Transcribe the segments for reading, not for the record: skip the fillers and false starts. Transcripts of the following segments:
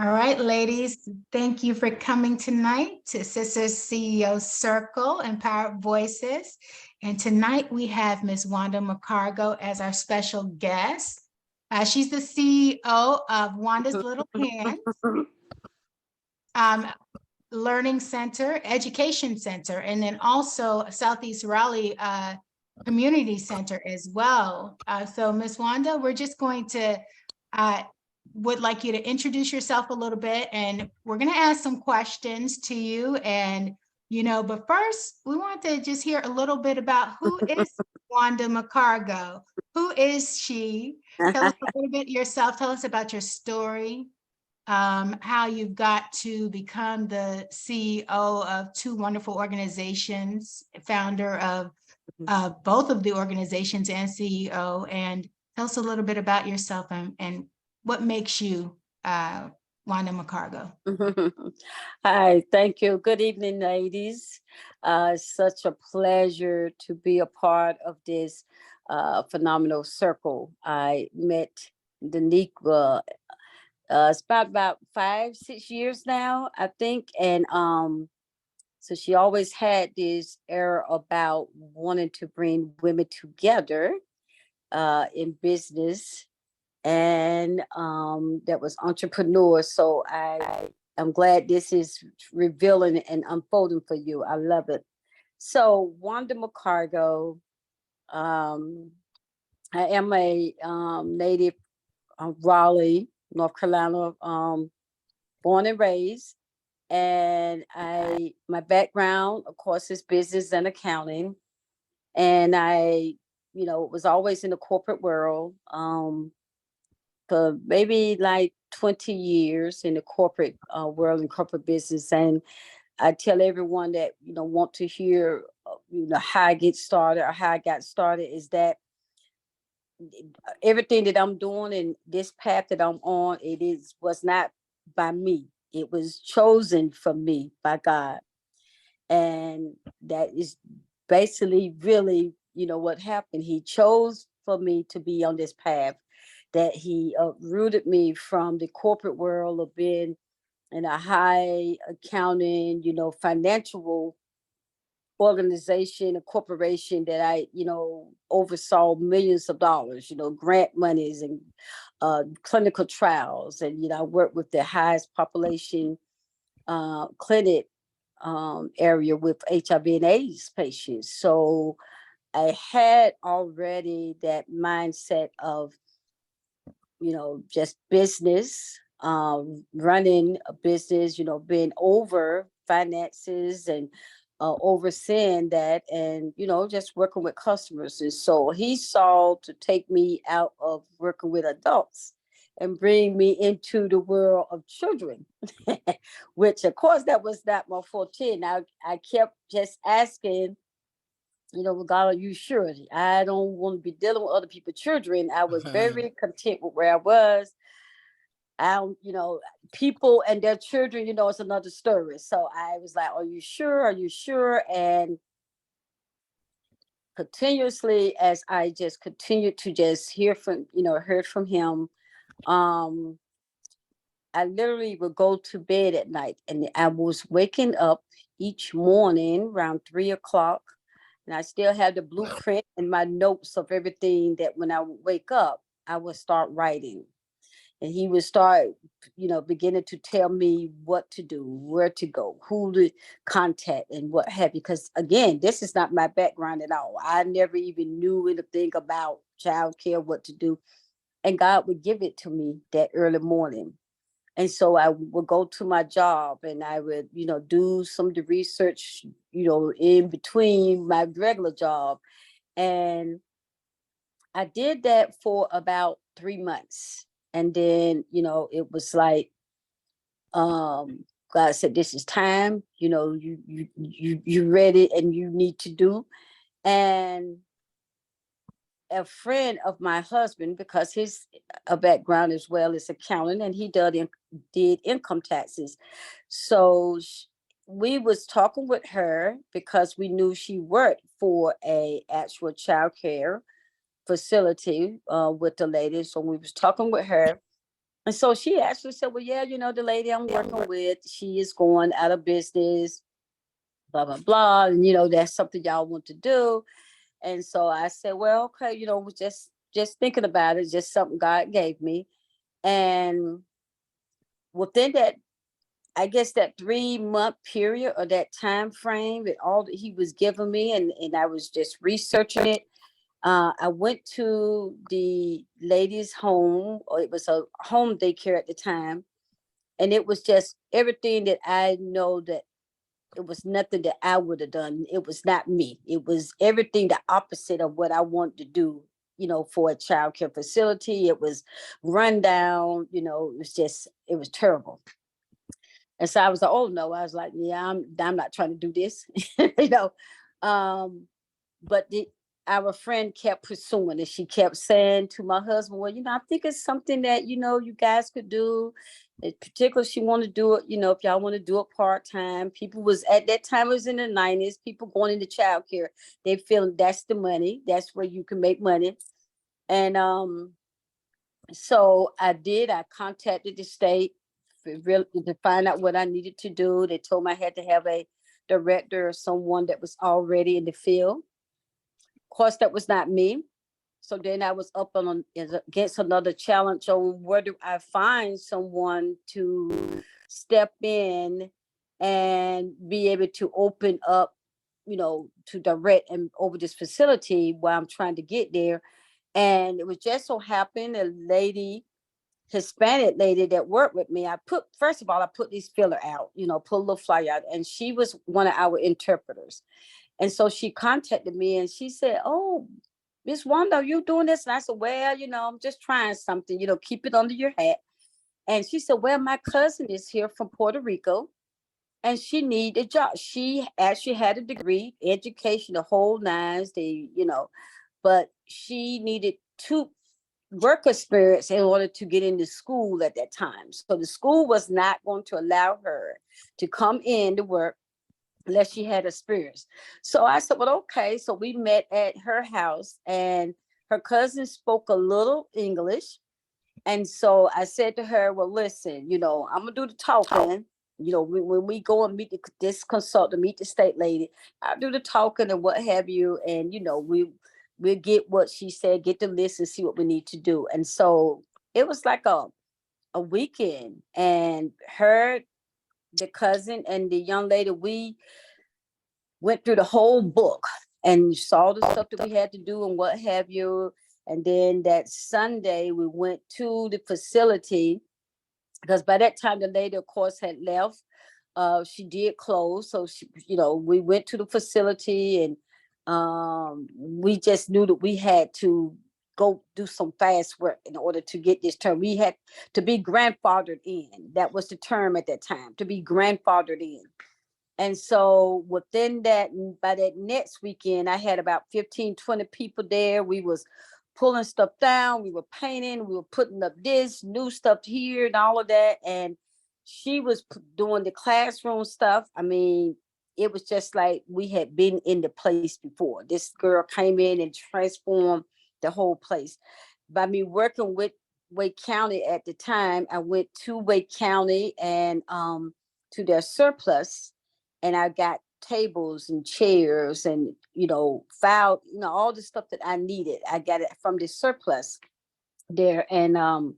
All right, ladies, thank you for coming tonight to Sisters CEO Circle, Empowered Voices. And tonight we have Ms. Wanda McCargo as our special guest. She's the CEO of Wanda's Little Hands Learning Center, Education Center, and then also Southeast Raleigh Community Center as well. So Ms. Wanda, we're just going to would like you to introduce yourself a little bit, and we're going to ask some questions to you. And, but first we want to just hear a little bit about who is Wanda McCargo. Who is she? Tell us a little bit yourself. Tell us about your story, how you got to become the CEO of two wonderful organizations, founder of both of the organizations and CEO, and tell us a little bit about yourself and what makes you Wanda McCargo. Hi, thank you. Good evening, ladies. Such a pleasure to be a part of this phenomenal circle. I met Danique, it's about 5-6 years now, I think. And so she always had this air about wanting to bring women together in business, and that was entrepreneurs. So I'm glad this is revealing and unfolding for you. I love it. So Wanda McCargo, I am a native of Raleigh, North Carolina, born and raised. And my background, of course, is business and accounting. And I, was always in the corporate world. For maybe like 20 years in the corporate world and corporate business. And I tell everyone that, want to hear, how I get started or how I got started, is that everything that I'm doing and this path that I'm on, was not by me. It was chosen for me by God. And that is basically really, what happened. He chose for me to be on this path, that he rooted me from the corporate world of being in a high accounting, financial organization, a corporation that I, oversaw millions of dollars, grant monies and clinical trials. And, I worked with the highest population clinic area with HIV and AIDS patients. So I had already that mindset of, just business, running a business, being over finances and overseeing that, and, just working with customers. And so he saw to take me out of working with adults and bring me into the world of children, which of course that was not my forte. Now I kept just asking, God, are you sure? I don't want to be dealing with other people's children. I was very content with where I was. People and their children, it's another story. So I was like, are you sure? Are you sure? And continuously, as I just continued to just heard from him, I literally would go to bed at night, and I was waking up each morning around 3:00. And I still have the blueprint and my notes of everything that when I would wake up, I would start writing. And he would start, beginning to tell me what to do, where to go, who to contact, and what have you. Because again, this is not my background at all. I never even knew anything about childcare, what to do. And God would give it to me that early morning. And so I would go to my job and I would, do some of the research, in between my regular job. And I did that for about 3 months. And then, it was like, God said, this is time, you ready and you need to do. And a friend of my husband, because his background as well is accounting, and he did income taxes. So we was talking with her because we knew she worked for a actual child care facility with the ladies. So we was talking with her, And so she actually said, well, yeah, the lady I'm working with, she is going out of business, blah, blah, blah. And, that's something y'all want to do. And so I said, well, okay, just thinking about it, just something God gave me. And within that, I guess that 3-month period or that time frame, with all that he was giving me, and I was just researching it. I went to the lady's home, or it was a home daycare at the time. And it was just everything that I know that it was nothing that I would have done. It was not me. It was everything the opposite of what I wanted to do, for a child care facility. It was run down, it was terrible. And so I was like, oh no, I was like, yeah, I'm not trying to do this, but our friend kept pursuing it. She kept saying to my husband, well, I think it's something that, you guys could do. In particular, she wanted to do it, if y'all want to do it part-time. People was, at that time, it was in the 90s, people going into childcare, they feel that's the money. That's where you can make money. And so I contacted the state to find out what I needed to do. They told me I had to have a director or someone that was already in the field. Of course, that was not me. So then I was up against another challenge on where do I find someone to step in and be able to open up, to direct and over this facility while I'm trying to get there. And it was just so happened a lady, Hispanic lady that worked with me. First of all, I put these filler out, put a little flyer out, and she was one of our interpreters. And so she contacted me and she said, oh, Miss Wanda, are you doing this? And I said, well, I'm just trying something, keep it under your hat. And she said, well, my cousin is here from Puerto Rico and she needed a job. She actually had a degree, education, the whole nines, but she needed 2 work experience in order to get into school at that time. So the school was not going to allow her to come in to work unless she had experience. So I said, well, okay. So we met at her house and her cousin spoke a little English. And so I said to her, well, listen, I'm gonna do the talking. When we go and meet this consultant, meet the state lady, I'll do the talking and what have you. And, we'll get what she said, get the list and see what we need to do. And so it was like a weekend, and the cousin and the young lady, we went through the whole book and saw the stuff that we had to do and what have you. And then that Sunday we went to the facility, because by that time the lady, of course, had left. She did close. So we went to the facility, and we just knew that we had to go do some fast work in order to get this term. We had to be grandfathered in. That was the term at that time, to be grandfathered in. And so within that, by that next weekend, I had about 15, 20 people there. We was pulling stuff down. We were painting. We were putting up this new stuff here and all of that. And she was doing the classroom stuff. I mean, it was just like we had been in the place before. This girl came in and transformed the whole place. By me working with Wake County at the time, I went to Wake County and to their surplus, and I got tables and chairs and, file, all the stuff that I needed. I got it from the surplus there. And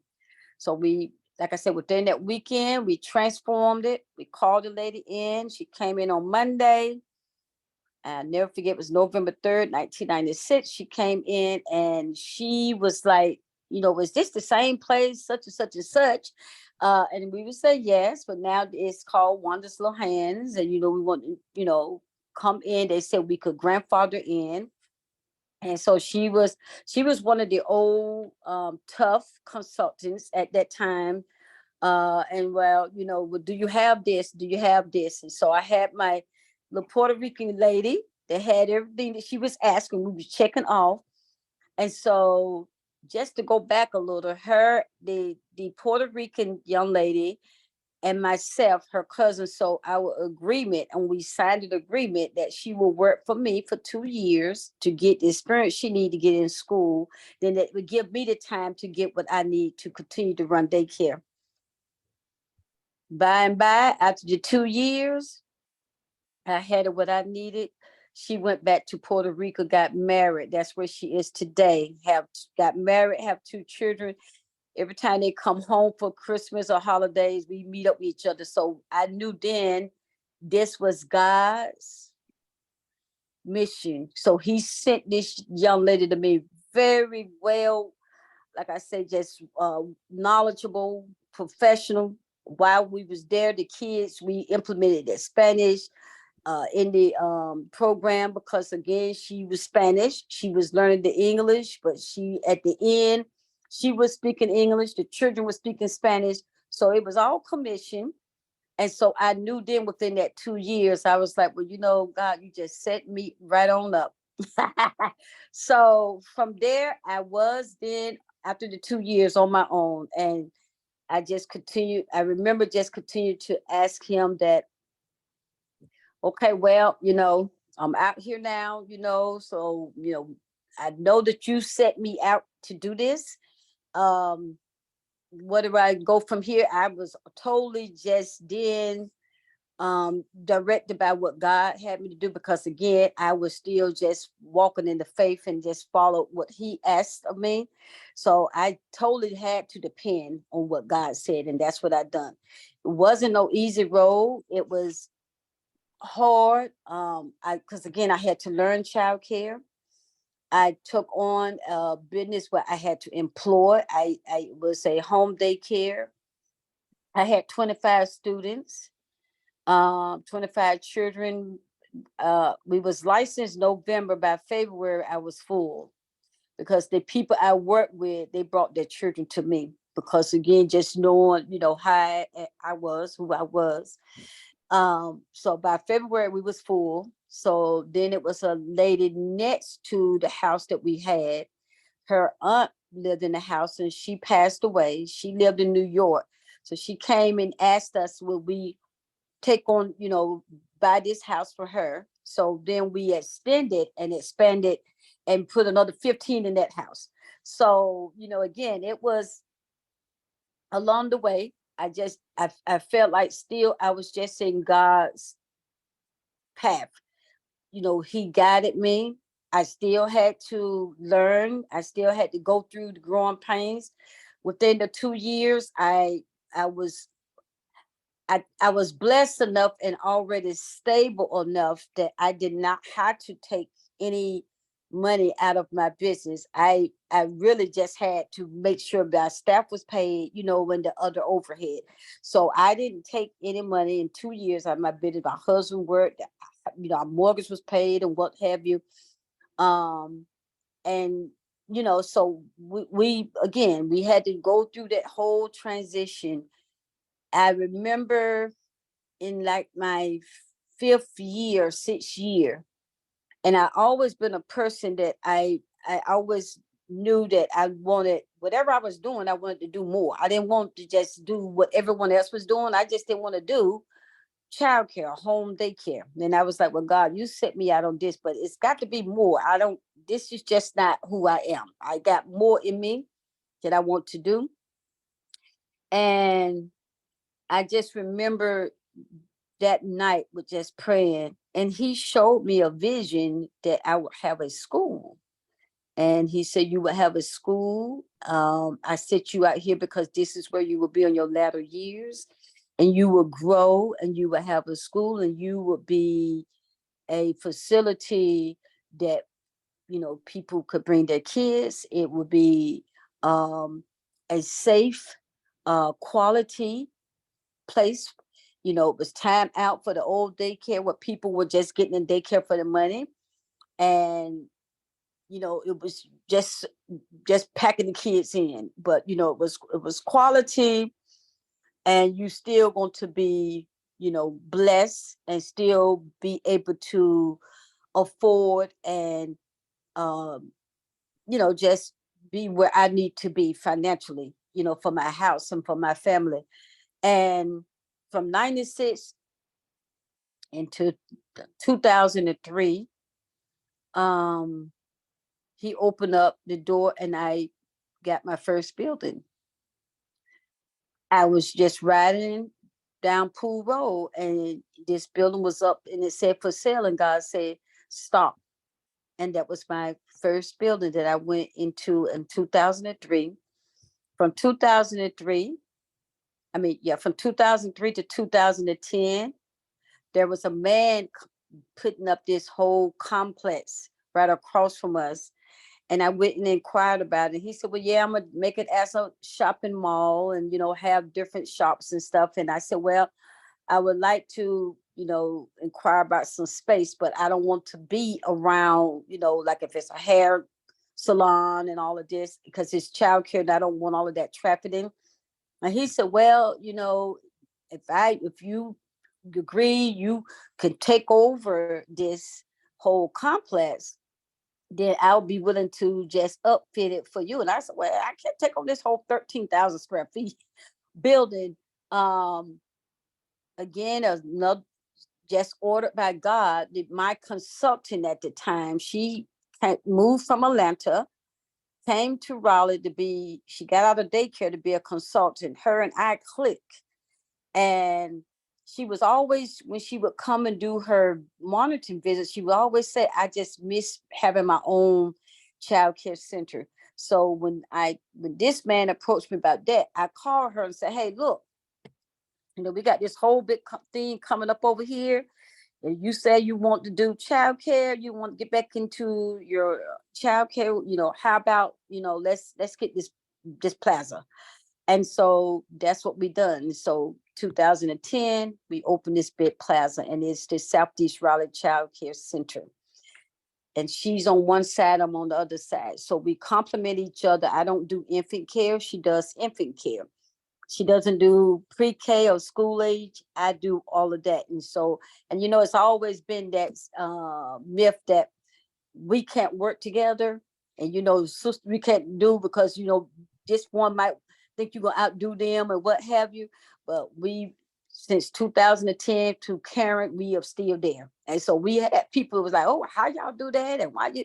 so we, like I said, within that weekend, we transformed it. We called the lady in. She came in on Monday. I'll never forget, it was November 3rd, 1996. She came in and she was like, is this the same place, such and such and such? And we would say yes, but now it's called Wanda's Little Hands. And, we want to, come in. They said we could grandfather in. And so she was one of the old, tough consultants at that time. And well, do you have this? Do you have this? And so I had my little Puerto Rican lady that had everything that she was asking. We was checking off. And so just to go back a little, the Puerto Rican young lady and myself, her cousin. So our agreement, and we signed an agreement that she will work for me for 2 years to get the experience she need to get in school. Then that would give me the time to get what I need to continue to run daycare. By and by, after the 2 years, I had what I needed. She went back to Puerto Rico, got married. That's where she is today. Got married, have 2 children. Every time they come home for Christmas or holidays, we meet up with each other. So I knew then this was God's mission. So he sent this young lady to me, very well, like I say, just knowledgeable, professional. While we was there, the kids, we implemented the Spanish in the program, because again, she was Spanish. She was learning the English, but she, at the end, she was speaking English. The children were speaking Spanish. So it was all commission. And so I knew then within that 2 years, I was like, well, you know, God, you just set me right on up. So from there, I was then, after the 2 years, on my own. And I just continued. I remember just continued to ask him that, okay, well, you know, I'm out here now, you know, so, you know, I know that you set me out to do this. Where do I go from here? I was totally just then directed by what God had me to do, because again, I was still just walking in the faith and just followed what he asked of me. So I totally had to depend on what God said, and that's what I done. It wasn't no easy road. It was hard. Because again, I had to learn childcare. I took on a business where I had to employ. I was a home daycare. I had 25 students, 25 children. We was licensed November. By February, I was full, because the people I worked with, they brought their children to me, because again, just knowing, you know, how I was, who I was. So by February, we was full. So then it was a lady next to the house that we had. Her aunt lived in the house and she passed away. She lived in New York. So she came and asked us, would we take on, you know, buy this house for her? So then we extended and expanded and put another 15 in that house. So, you know, again, it was along the way. I felt like still I was just in God's path. You know, he guided me. I still had to learn. I still had to go through the growing pains. Within the 2 years, I was I was blessed enough and already stable enough that I did not have to take any money out of my business. I really just had to make sure that staff was paid, you know, and the other overhead. So I didn't take any money in 2 years out of my business. My husband worked, you know, our mortgage was paid and what have you. And you know, so we again, we had to go through that whole transition. I remember in like my 5th year, 6th year, and I always been a person that I always knew that I wanted, whatever I was doing, I wanted to do more. I didn't want to just do what everyone else was doing. I just didn't want to do childcare, home daycare. And I was like, well, God, you set me out on this, but it's got to be more. This is just not who I am. I got more in me that I want to do. And I just remember that night with just praying, and he showed me a vision that I would have a school. And he said, you will have a school. I set you out here because this is where you will be in your latter years, and you will grow, and you will have a school, and you will be a facility that, you know, people could bring their kids. It would be a safe, quality place. You know, it was time out for the old daycare where people were just getting in daycare for the money. And, you know, it was just packing the kids in. But, you know, it was quality, and you still going to be, you know, blessed and still be able to afford and, you know, just be where I need to be financially, you know, for my house and for my family. And from 96 into 2003, he opened up the door and I got my first building. I was just riding down Pool Road and this building was up and it said for sale, and God said, stop. And that was my first building that I went into in 2003. From 2003, from 2003 to 2010, there was a man putting up this whole complex right across from us. And I went and inquired about it. He said, well, yeah, I'm going to make it as a shopping mall and, have different shops and stuff. And I said, well, I would like to, inquire about some space, but I don't want to be around, like if it's a hair salon and all of this, because it's childcare and I don't want all of that trafficking. And he said, well, if you agree, you can take over this whole complex, then I'll be willing to just upfit it for you. And I said, well, I can't take on this whole 13,000 square feet building. Again, another just ordered by God. My consultant at the time, she moved from Atlanta, came to Raleigh she got out of daycare to be a consultant. Her and I clicked. And she was always, when she would come and do her monitoring visits, she would always say, I just miss having my own childcare center. So when this man approached me about that, I called her and said, hey, look, we got this whole big thing coming up over here. And you say you want to do childcare, you want to get back into your childcare, how about, let's get this plaza. And so that's what we done. So 2010, we opened this big plaza, and it's the Southeast Raleigh Childcare Center. And she's on one side, I'm on the other side. So we complement each other. I don't do infant care. She does infant care. She doesn't do pre-K or school age. I do all of that. And so, it's always been that myth that we can't work together. And, sister, we can't do because, this one might think you're going to outdo them or what have you. But since 2010 to current, we are still there. And so we had people who was like, oh, how y'all do that? And why you?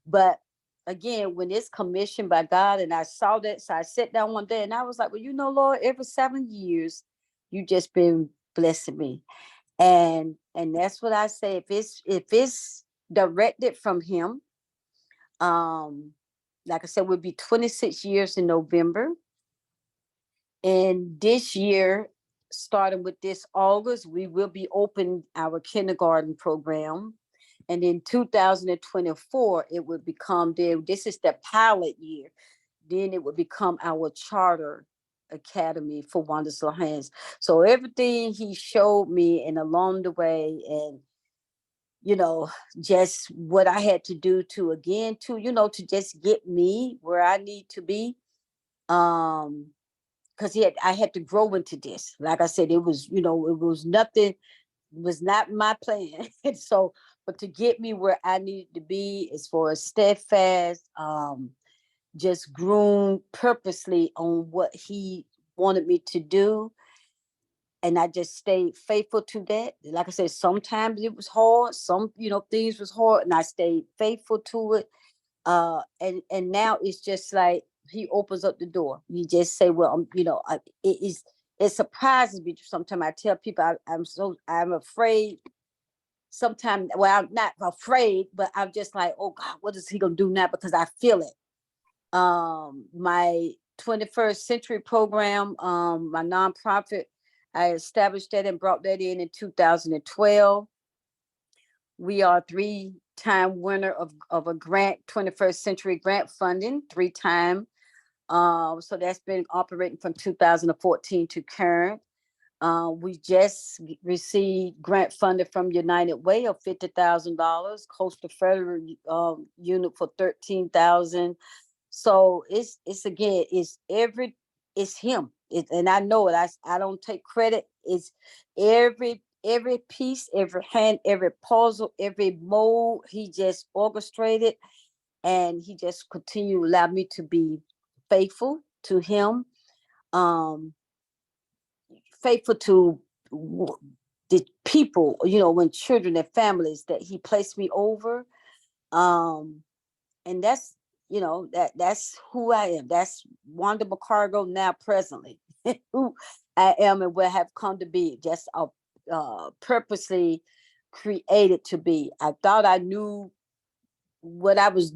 But again, when it's commissioned by God, and I saw that, so I sat down one day and I was like, well, Lord, every 7 years, you just been blessing me. And that's what I say. If it's directed from him, like I said, we'll be 26 years in November. And this year, starting with this August, we will be open our kindergarten program. And in 2024, it would become this is the pilot year. Then it would become our charter academy for Wanda's Little Hands. So everything he showed me and along the way, and just what I had to do to just get me where I need to be. Because I had to grow into this. Like I said, it was nothing, was not my plan. And so, but to get me where I needed to be as far as steadfast, just groomed purposely on what he wanted me to do. And I just stayed faithful to that. Like I said, sometimes it was hard. Some, things was hard, and I stayed faithful to it. And now it's just like he opens up the door. You just say, well, it surprises me. Sometimes I tell people I'm afraid. Sometimes, well, I'm not afraid, but I'm just like, oh God, what is he gonna do now? Because I feel it. My 21st Century program, my nonprofit, I established that and brought that in 2012. We are 3-time winner of a grant, 21st Century grant funding, 3-time. So that's been operating from 2014 to current. We just received grant funding from United Way of $50,000, Coastal Federal unit for $13,000. So it's him. And I know it. I don't take credit. It's every piece, every hand, every puzzle, every mold. He just orchestrated, and he just continued to allow me to be faithful to him. Faithful to the people, when children and families that he placed me over. And that's, that's who I am. That's Wanda McCargo now presently, who I am and will have come to be, just purposely created to be. I thought I knew what I was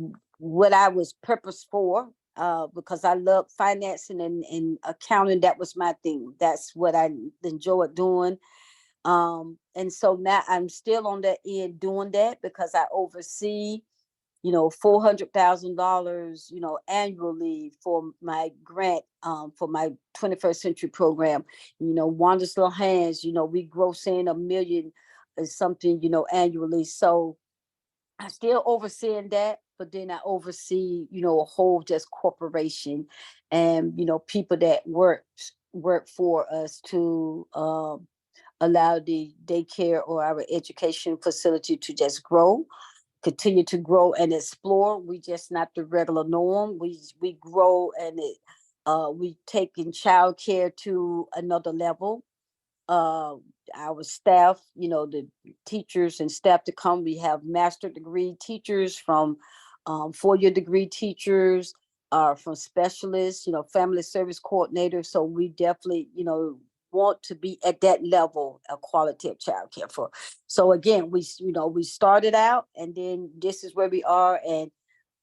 purposed for, because I love financing and accounting. That was my thing. That's what I enjoyed doing. And so now I'm still on that end doing that, because I oversee, $400,000, annually for my grant, for my 21st century program. Wanda's Little Hands, we gross in $1 million or something, annually. So I still overseeing that, but then I oversee, a whole just corporation, and, people that work for us to allow the daycare or our education facility to just continue to grow and explore. We just not the regular norm. We grow, and we taking childcare to another level. Our staff, the teachers and staff to come. We have master degree teachers from 4-year degree teachers, from specialists, family service coordinators. So we definitely, want to be at that level of quality of childcare for. So again, we started out, and then this is where we are, and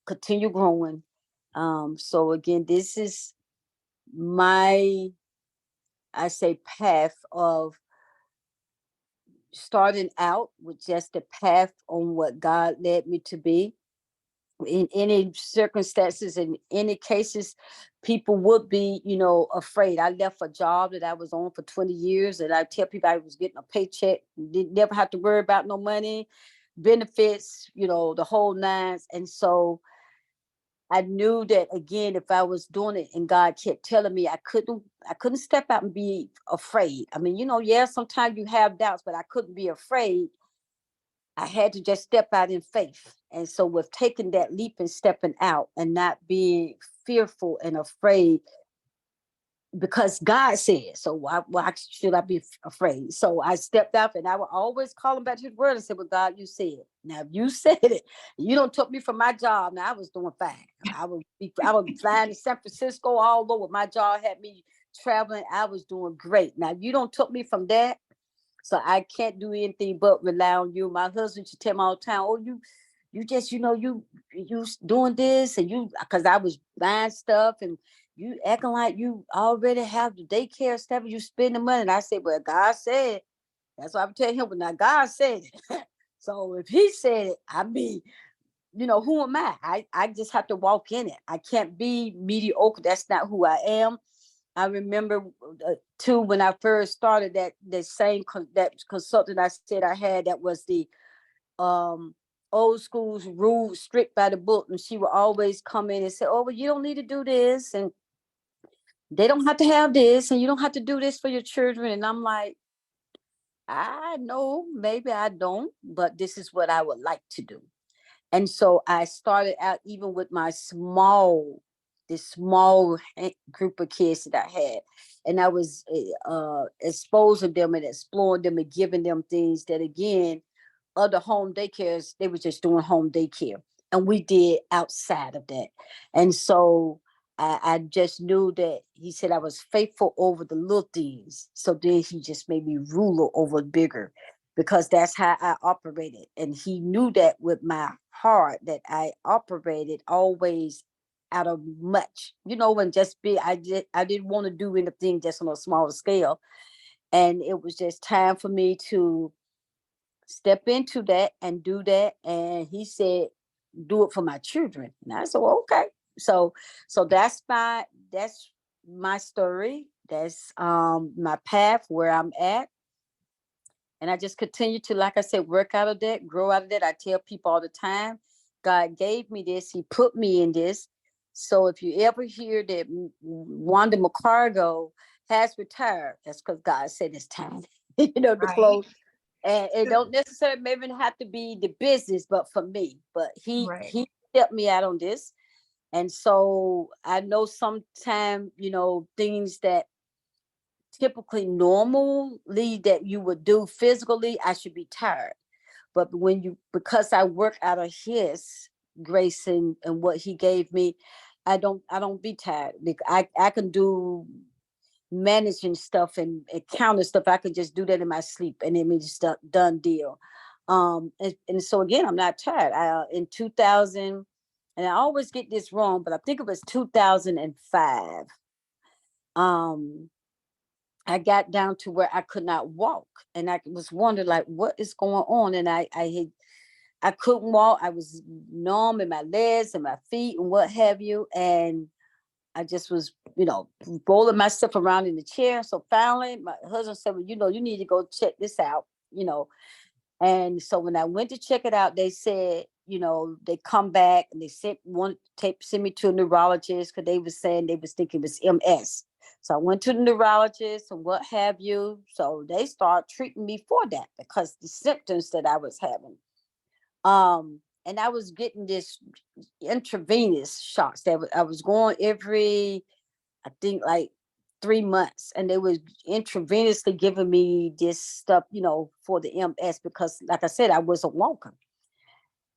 continue growing. So again, this is my, I say, path of starting out with just the path on what God led me to be. In any circumstances, in any cases, people would be, afraid. I left a job that I was on for 20 years, and I tell people I was getting a paycheck, didn't never have to worry about no money, benefits, the whole nines. And so I knew that, again, if I was doing it and God kept telling me, I couldn't step out and be afraid. I mean, yeah, sometimes you have doubts, but I couldn't be afraid. I had to just step out in faith. And so with taking that leap and stepping out and not being fearful and afraid, because God said, so why should I be afraid? So I stepped out, and I would always call him back to his word and say, well, God, you said. Now, if you said it, you don't took me from my job. Now, I was doing fine. I was flying to San Francisco all over. My job had me traveling. I was doing great. Now, you don't took me from that. So I can't do anything but rely on you. My husband should tell me all the time, oh, you just, you doing this, and because I was buying stuff, and you acting like you already have the daycare stuff, and you spend the money. And I said, well, God said, that's what I'm telling him. But now God said it. So if he said it, I mean, who am I? I just have to walk in it. I can't be mediocre. That's not who I am. I remember too, when I first started, that consultant I said I had, that was the old school's rule, strict by the book, and she would always come in and say, oh, well, you don't need to do this, and they don't have to have this, and you don't have to do this for your children. And I'm like, I know, maybe I don't, but this is what I would like to do. And so I started out even with this small group of kids that I had. And I was exposing them and exploring them and giving them things that, again, other home daycares, they were just doing home daycare. And we did outside of that. And so I just knew that he said I was faithful over the little things. So then he just made me ruler over bigger, because that's how I operated. And he knew that with my heart, that I operated always out of much, and just I didn't want to do anything just on a smaller scale. And it was just time for me to step into that and do that. And he said, do it for my children. And I said, well, okay. So that's my story. That's my path, where I'm at. And I just continue to, like I said, work out of that, grow out of that. I tell people all the time, God gave me this. He put me in this. So if you ever hear that Wanda McCargo has retired, that's because God said it's time, to Right. close. And it don't necessarily maybe have to be the business, but for me. But he stepped me out on this. And so I know sometimes, things that typically normally that you would do physically, I should be tired. But because I work out of his grace and what he gave me, I don't be tired. I can do managing stuff and counter stuff. I could just do that in my sleep, and it means it's done deal. And so again, I'm not tired. In 2000, and I always get this wrong, but I think it was 2005. I got down to where I could not walk, and I was wondering like, what is going on? And I couldn't walk. I was numb in my legs and my feet and what have you. And I just was, rolling myself around in the chair. So finally, my husband said, well, you need to go check this out, And so when I went to check it out, they said, they come back and they send me to a neurologist because they was thinking it was MS. So I went to the neurologist and what have you. So they started treating me for that because the symptoms that I was having. And I was getting this intravenous shots that I was going every, I think like 3 months, and they was intravenously giving me this stuff, for the MS because, like I said, I wasn't walking.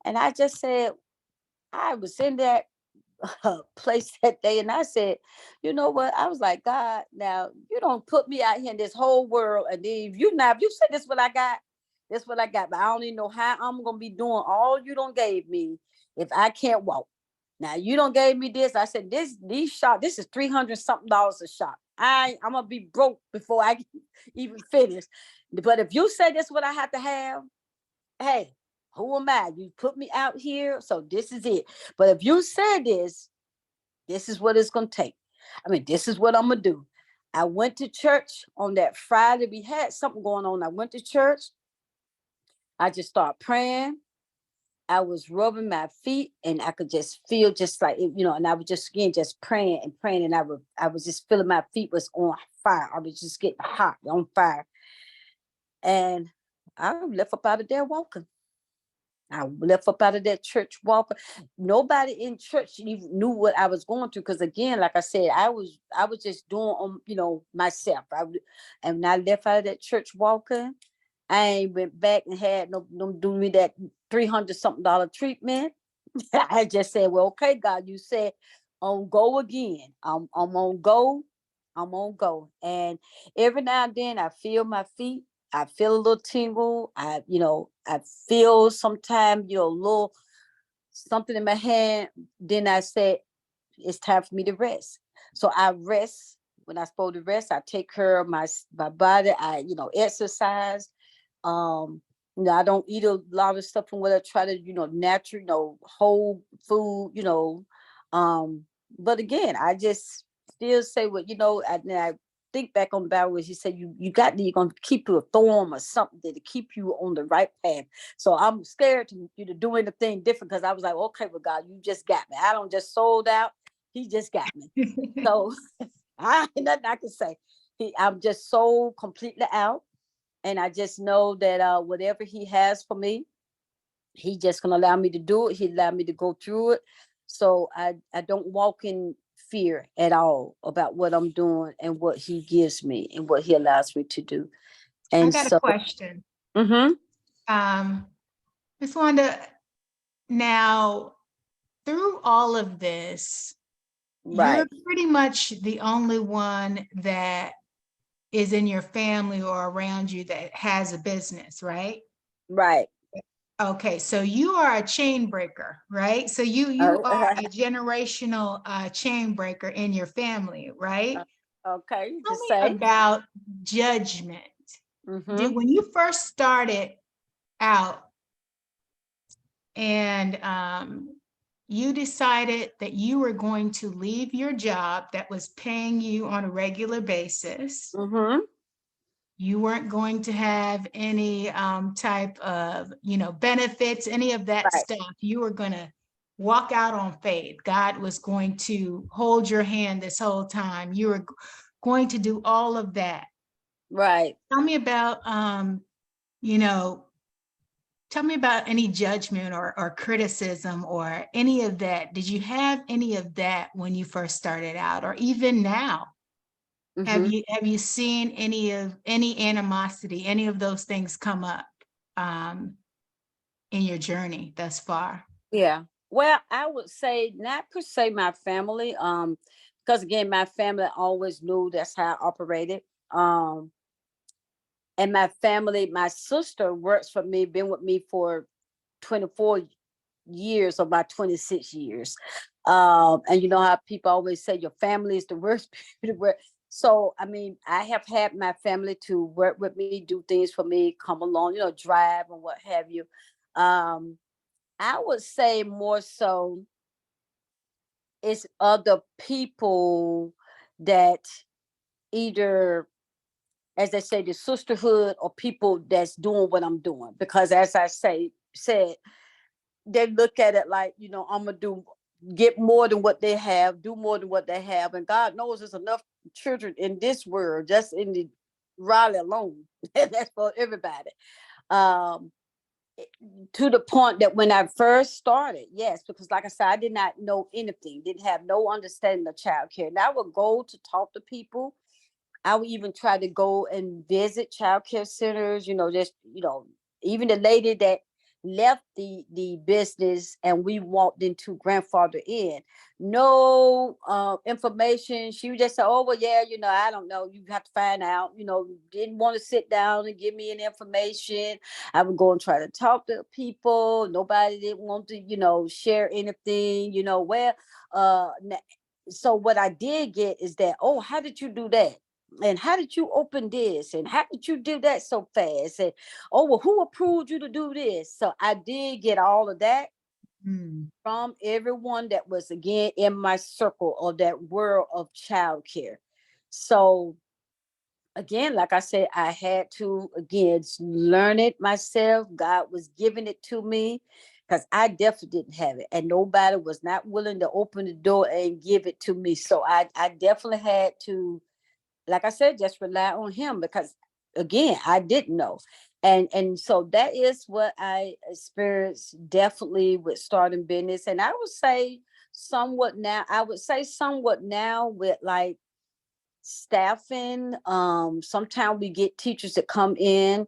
And I just said, I was in that place that day, and I said, you know what? I was like, God, now you don't put me out here in this whole world, and then if you said this what I got, that's what I got, but I don't even know how I'm gonna be doing all you don't gave me if I can't walk. Now you don't gave me this. I said these shot. This is $300 something a shot. I'm gonna be broke before I even finish. But if you say this what I have to have, hey, who am I? You put me out here, so this is it. But if you say this is what it's gonna take. I mean, this is what I'm gonna do. I went to church on that Friday. We had something going on. I went to church. I just started praying. I was rubbing my feet, and I could just feel just like, and I was just praying and praying, and I was just feeling my feet was on fire. I was just getting hot, on fire. And I left up out of there walking. I left up out of that church walking. Nobody in church even knew what I was going through. Because again, like I said, I was just doing myself. And when I left out of that church walking, I ain't went back and had no doing me that $300 something treatment. I just said, well, okay, God, you said on go again. I'm on go. I'm on go. And every now and then I feel my feet. I feel a little tingle. I feel sometimes, a little something in my hand. Then I said, it's time for me to rest. So I rest. When I supposed to rest, I take care of my body. I, exercise. I don't eat a lot of stuff from what I try to, natural, whole food, but again, I just still say what, I think back on the Bible where he said, you're going to keep you a thorn or something to keep you on the right path. So I'm scared to do anything different because I was like, okay, well, God, you just got me. I don't just sold out. He just got me. So nothing I can say. I'm just so completely out. And I just know that whatever he has for me, he just gonna allow me to do it. He allowed me to go through it. So I don't walk in fear at all about what I'm doing and what he gives me and what he allows me to do. And I got a question. Ms. Wanda, now through all of this, right. You're pretty much the only one that is in your family or around you that has a business, right? Right. Okay, so you are a chain breaker, right? So you are a generational chain breaker in your family, right? Okay. Tell me about judgment. When you first started out and you decided that you were going to leave your job that was paying you on a regular basis. You weren't going to have any type of, benefits, any of that stuff. You were going to walk out on faith. God was going to hold your hand this whole time. You were going to do all of that. Right. Tell me about, tell me about any judgment or criticism or any of that. Did you have any of that when you first started out or even now? Mhm. Have you seen any animosity, any of those things come up in your journey thus far? Yeah. Well, I would say not per se my family, because again, my family always knew that's how I operated. Um, and my family, my sister works for me, been with me for 24 years, about 26 years. And you know how people always say your family is the worst people to work. So, I mean, I have had my family to work with me, do things for me, come along, drive and what have you. Um, I would say more so it's other people that either, as they say, the sisterhood or people that's doing what I'm doing. Because as I said, they look at it like, I'm gonna get more than what they have, do more than what they have. And God knows there's enough children in this world, just in the Raleigh alone. That's for everybody. Um, to the point that when I first started, yes, because like I said, I did not know anything, didn't have no understanding of childcare. And I would go to talk to people. I would even try to go and visit childcare centers, just, even the lady that left the business and we walked into grandfather in. No information. She would just say, oh, well, yeah, I don't know. You have to find out, didn't want to sit down and give me any information. I would go and try to talk to people. Nobody didn't want to, share anything, so what I did get is that, oh, how did you do that? And how did you open this? And how did you do that so fast? And oh, well, who approved you to do this? So I did get all of that Mm. from everyone that was again in my circle of that world of childcare. So again, like I said, I had to again learn it myself. God was giving it to me because I definitely didn't have it, and nobody was not willing to open the door and give it to me. So I definitely had to, like I said, just rely on him because again, I didn't know. And so that is what I experienced definitely with starting business. And I would say somewhat now with like staffing. Sometimes we get teachers that come in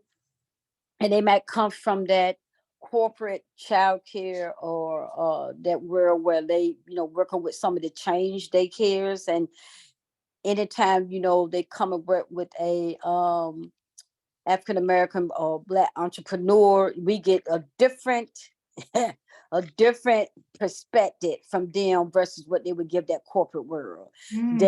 and they might come from that corporate childcare or that world where they, working with some of the change daycares. And anytime they come and work with a African American or Black entrepreneur, we get a different a different perspective from them versus what they would give that corporate world. Mm.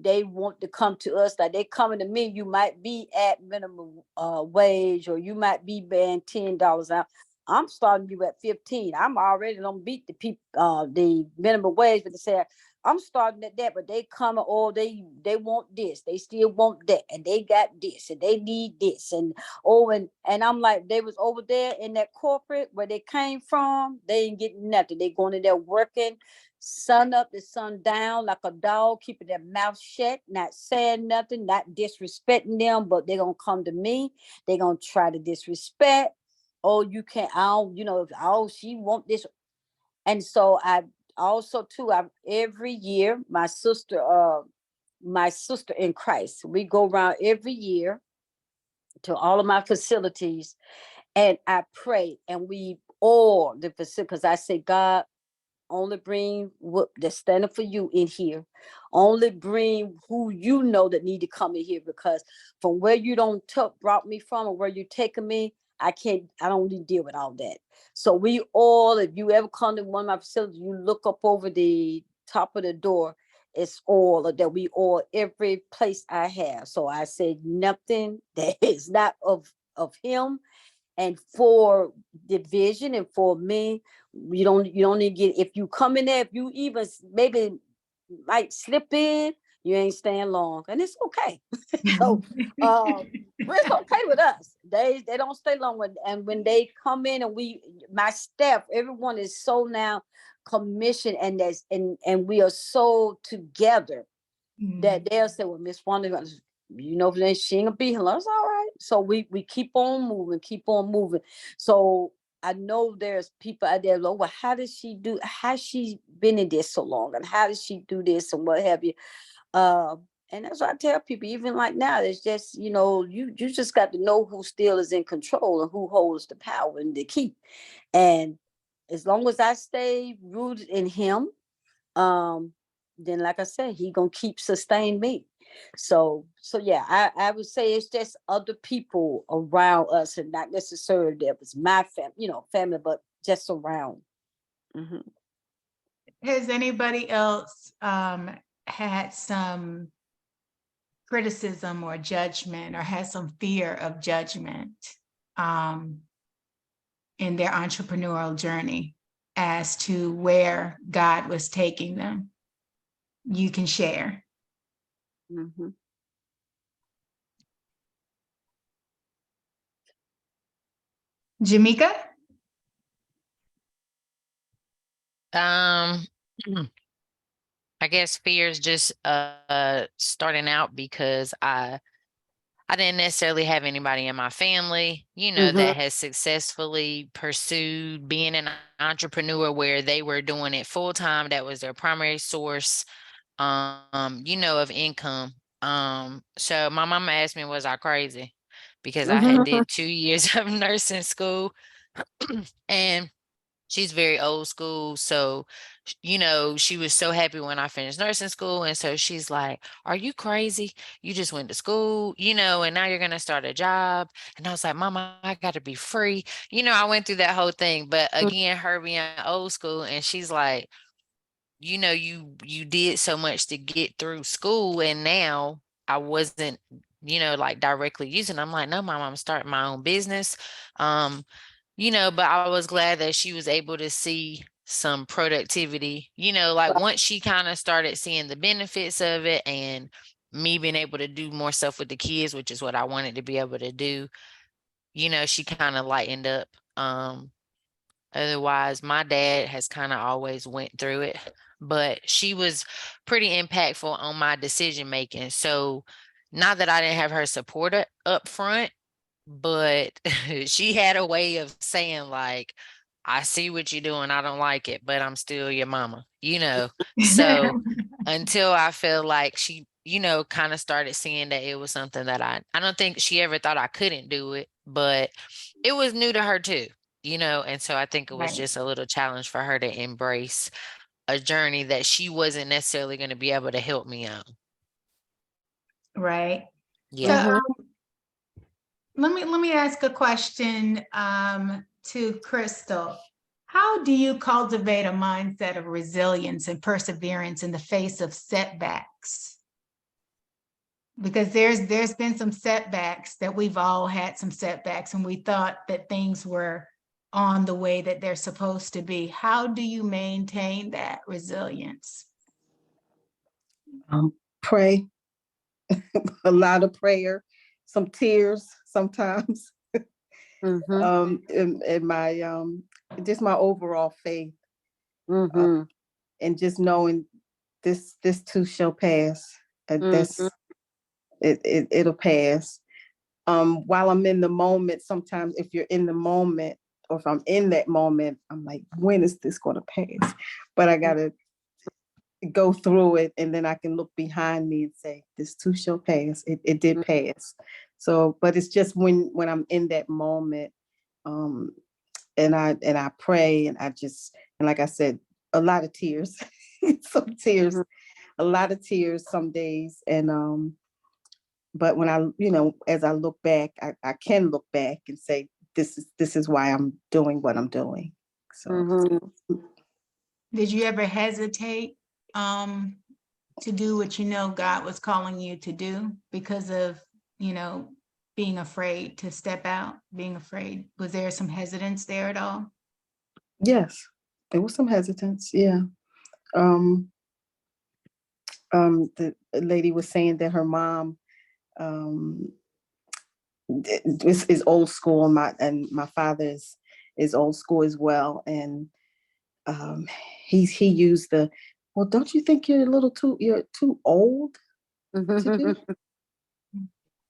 They want to come to us like they coming to me. You might be at minimum wage, or you might be paying $10 out. I'm starting you at 15. I'm already don't beat the minimum wage, but they say I'm starting at that, but they come, oh, they want this, they still want that, and they got this, and they need this, and I'm like, they was over there in that corporate where they came from, they ain't getting nothing. They going in there working sun up to sun down like a dog, keeping their mouth shut, not saying nothing, not disrespecting them, but they're gonna come to me, they're gonna try to disrespect. Oh, you can't, I don't, oh, she want this. And so I also too, I every year my sister in Christ, we go around every year to all of my facilities and I pray, and we all the facility, because I say, God, only bring what that's standing for you in here. Only bring who you know that need to come in here, because from where you don't brought me from or where you're taking me, I don't need to deal with all that. So we all, if you ever come to one of my facilities, you look up over the top of the door, it's all that we all, every place I have. So I said nothing that is not of him. And for division and for me, you don't need to get, if you come in there, if you even maybe might slip in, you ain't staying long, and it's okay. So it's okay with us. They don't stay long and when they come in, and my staff, everyone is so now commissioned, and we are so together that Mm. they'll say, well, Miss Wanda, then she ain't gonna be here. That's all right. So we keep on moving, keep on moving. So I know there's people out there, well, how she been in this so long? And how does she do this and what have you? And that's what I tell people, even like now, it's just, you just got to know who still is in control and who holds the power and the key. And as long as I stay rooted in him, then like I said, he gonna keep sustain me. So yeah, I would say it's just other people around us, and not necessarily that was my family, but just around. Mhm. Has anybody else had some criticism or judgment, or had some fear of judgment um, in their entrepreneurial journey as to where God was taking them? You can share. Mhm. Jamika? Um, I guess fear is just starting out because I didn't necessarily have anybody in my family, Mhm. that has successfully pursued being an entrepreneur where they were doing it full time. That was their primary source, of income. So my mama asked me, was I crazy? Because I had Mhm. did 2 years of nursing school, and she's very old school. So, she was so happy when I finished nursing school. And so she's like, are you crazy? You just went to school, and now you're going to start a job. And I was like, Mama, I got to be free. I went through that whole thing. But again, her being old school, and she's like, you did so much to get through school, and now I wasn't, like directly using. I'm like, no, Mom, I'm starting my own business. But I was glad that she was able to see some productivity, like once she kind of started seeing the benefits of it, and me being able to do more stuff with the kids, which is what I wanted to be able to do, she kind of lightened up. Otherwise, my dad has kind of always went through it, but she was pretty impactful on my decision making. So not that I didn't have her support up front, but she had a way of saying, like, I see what you're doing. I don't like it, but I'm still your mama. So until I feel like she, kind of started seeing that it was something that I don't think she ever thought I couldn't do it, but it was new to her too, and so I think it was Right, just a little challenge for her to embrace a journey that she wasn't necessarily going to be able to help me on. right. So Yeah. Mhm. let me ask a question to Crystal. How do you cultivate a mindset of resilience and perseverance in the face of setbacks? Because there's been some setbacks, that we've all had some setbacks, and we thought that things were on the way that they're supposed to be. How do you maintain that resilience? Pray, a lot of prayer, some tears sometimes, Mhm. and my just my overall faith, Mhm. and just knowing this too shall pass. Mhm. It'll pass. While I'm in the moment, sometimes if you're in the moment, or if I'm in that moment, I'm like, when is this going to pass? But I gotta go through it, and then I can look behind me and say, this too shall pass. It did pass. So, but it's just when I'm in that moment, um, and I pray, and and like I said, a lot of tears, some tears, Mhm. a lot of tears some days. And but when as I look back, I can look back and say, this is why I'm doing what I'm doing. So Mhm. Did you ever hesitate um, to do what God was calling you to do because of, you know, being afraid to step out, being afraid? Was there some hesitance there at all? yes, there was some hesitance. Yeah. Um, the lady was saying that her mom um, is old school, and my father is old school as well, and um, he used well, don't you think you're too old to do?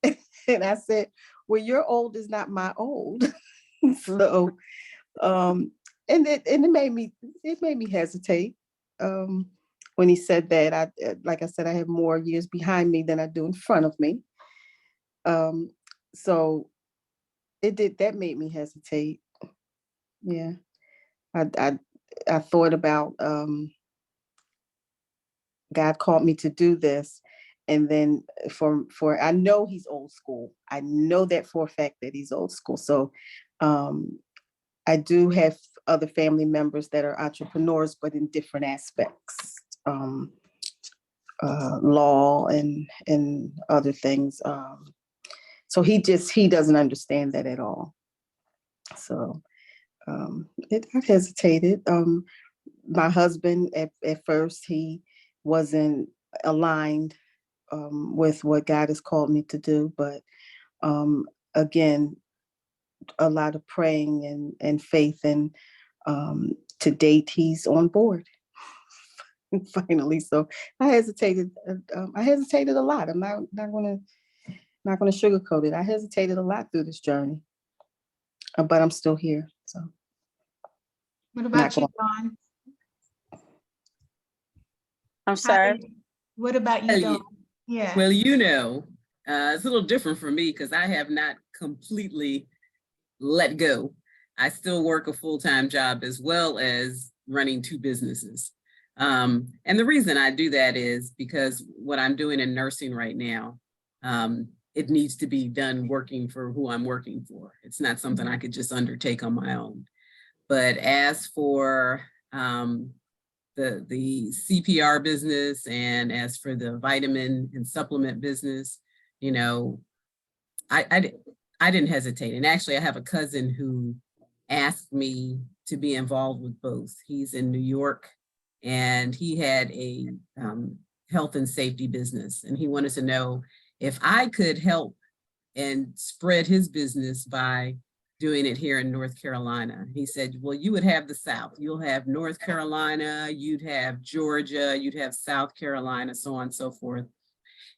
Mhm. And I said, well, your old is not my old. So um, and it made me hesitate. Um, when he said that, like I said, I have more years behind me than I do in front of me. So that made me hesitate. Yeah. I thought about, God called me to do this. And then I know he's old school. I know that for a fact that he's old school. So I do have other family members that are entrepreneurs, but in different aspects, law and other things. So he doesn't understand that at all. So I hesitated. My husband at first, he wasn't aligned with what God has called me to do, but again, a lot of praying and faith, and to date, he's on board finally. So I hesitated. I hesitated a lot. I'm not going to sugarcoat it. I hesitated a lot through this journey, but I'm still here. So. What about you, Dawn? I'm sorry. What about you, Dawn? Yeah. Well, it's a little different for me because I have not completely let go. I still work a full-time job as well as running 2 businesses. And the reason I do that is because what I'm doing in nursing right now, it needs to be done working for who I'm working for. It's not something I could just undertake on my own. But as for the CPR business, and as for the vitamin and supplement business, I didn't hesitate. And actually, I have a cousin who asked me to be involved with both. He's in New York, and he had a health and safety business, and he wanted to know if I could help and spread his business by doing it here in North Carolina. He said, well, you would have the South. You'll have North Carolina, you'd have Georgia, you'd have South Carolina, so on and so forth.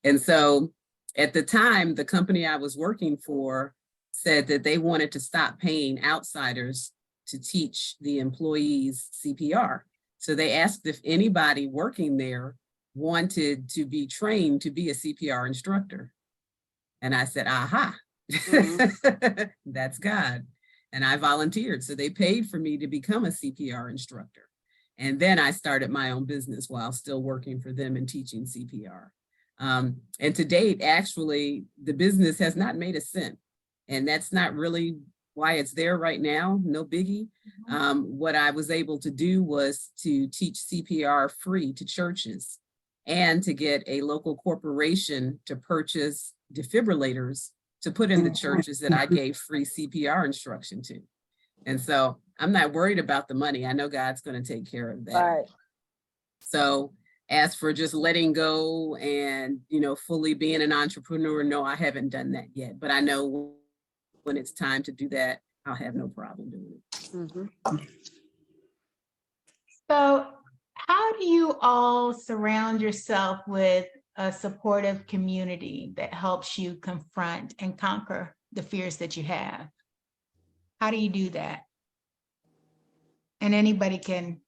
And so at the time, the company I was working for said that they wanted to stop paying outsiders to teach the employees CPR. So they asked if anybody working there wanted to be trained to be a CPR instructor. And I said, aha. That's God. And I volunteered. So they paid for me to become a CPR instructor. And then I started my own business while still working for them and teaching CPR. And to date, actually, the business has not made a cent. And that's not really why it's there right now. No biggie. What I was able to do was to teach CPR free to churches and to get a local corporation to purchase defibrillators to put in the churches that I gave free CPR instruction to. And so I'm not worried about the money. I know God's going to take care of that. Right. So as for just letting go and, fully being an entrepreneur, no, I haven't done that yet. But I know when it's time to do that, I'll have no problem doing it. So how do you all surround yourself with a supportive community that helps you confront and conquer the fears that you have? How do you do that? And anybody can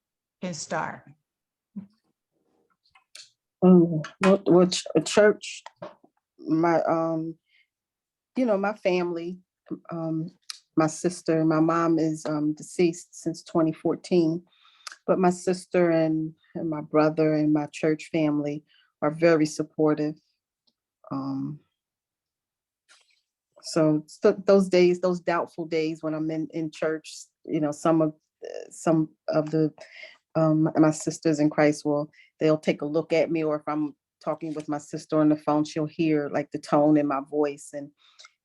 start. What a church, my my family, my sister, my mom is deceased since 2014, but my sister and my brother and my church family are very supportive. So those days, those doubtful days when I'm in church, some of the my sisters in Christ they'll take a look at me, or if I'm talking with my sister on the phone, she'll hear like the tone in my voice, and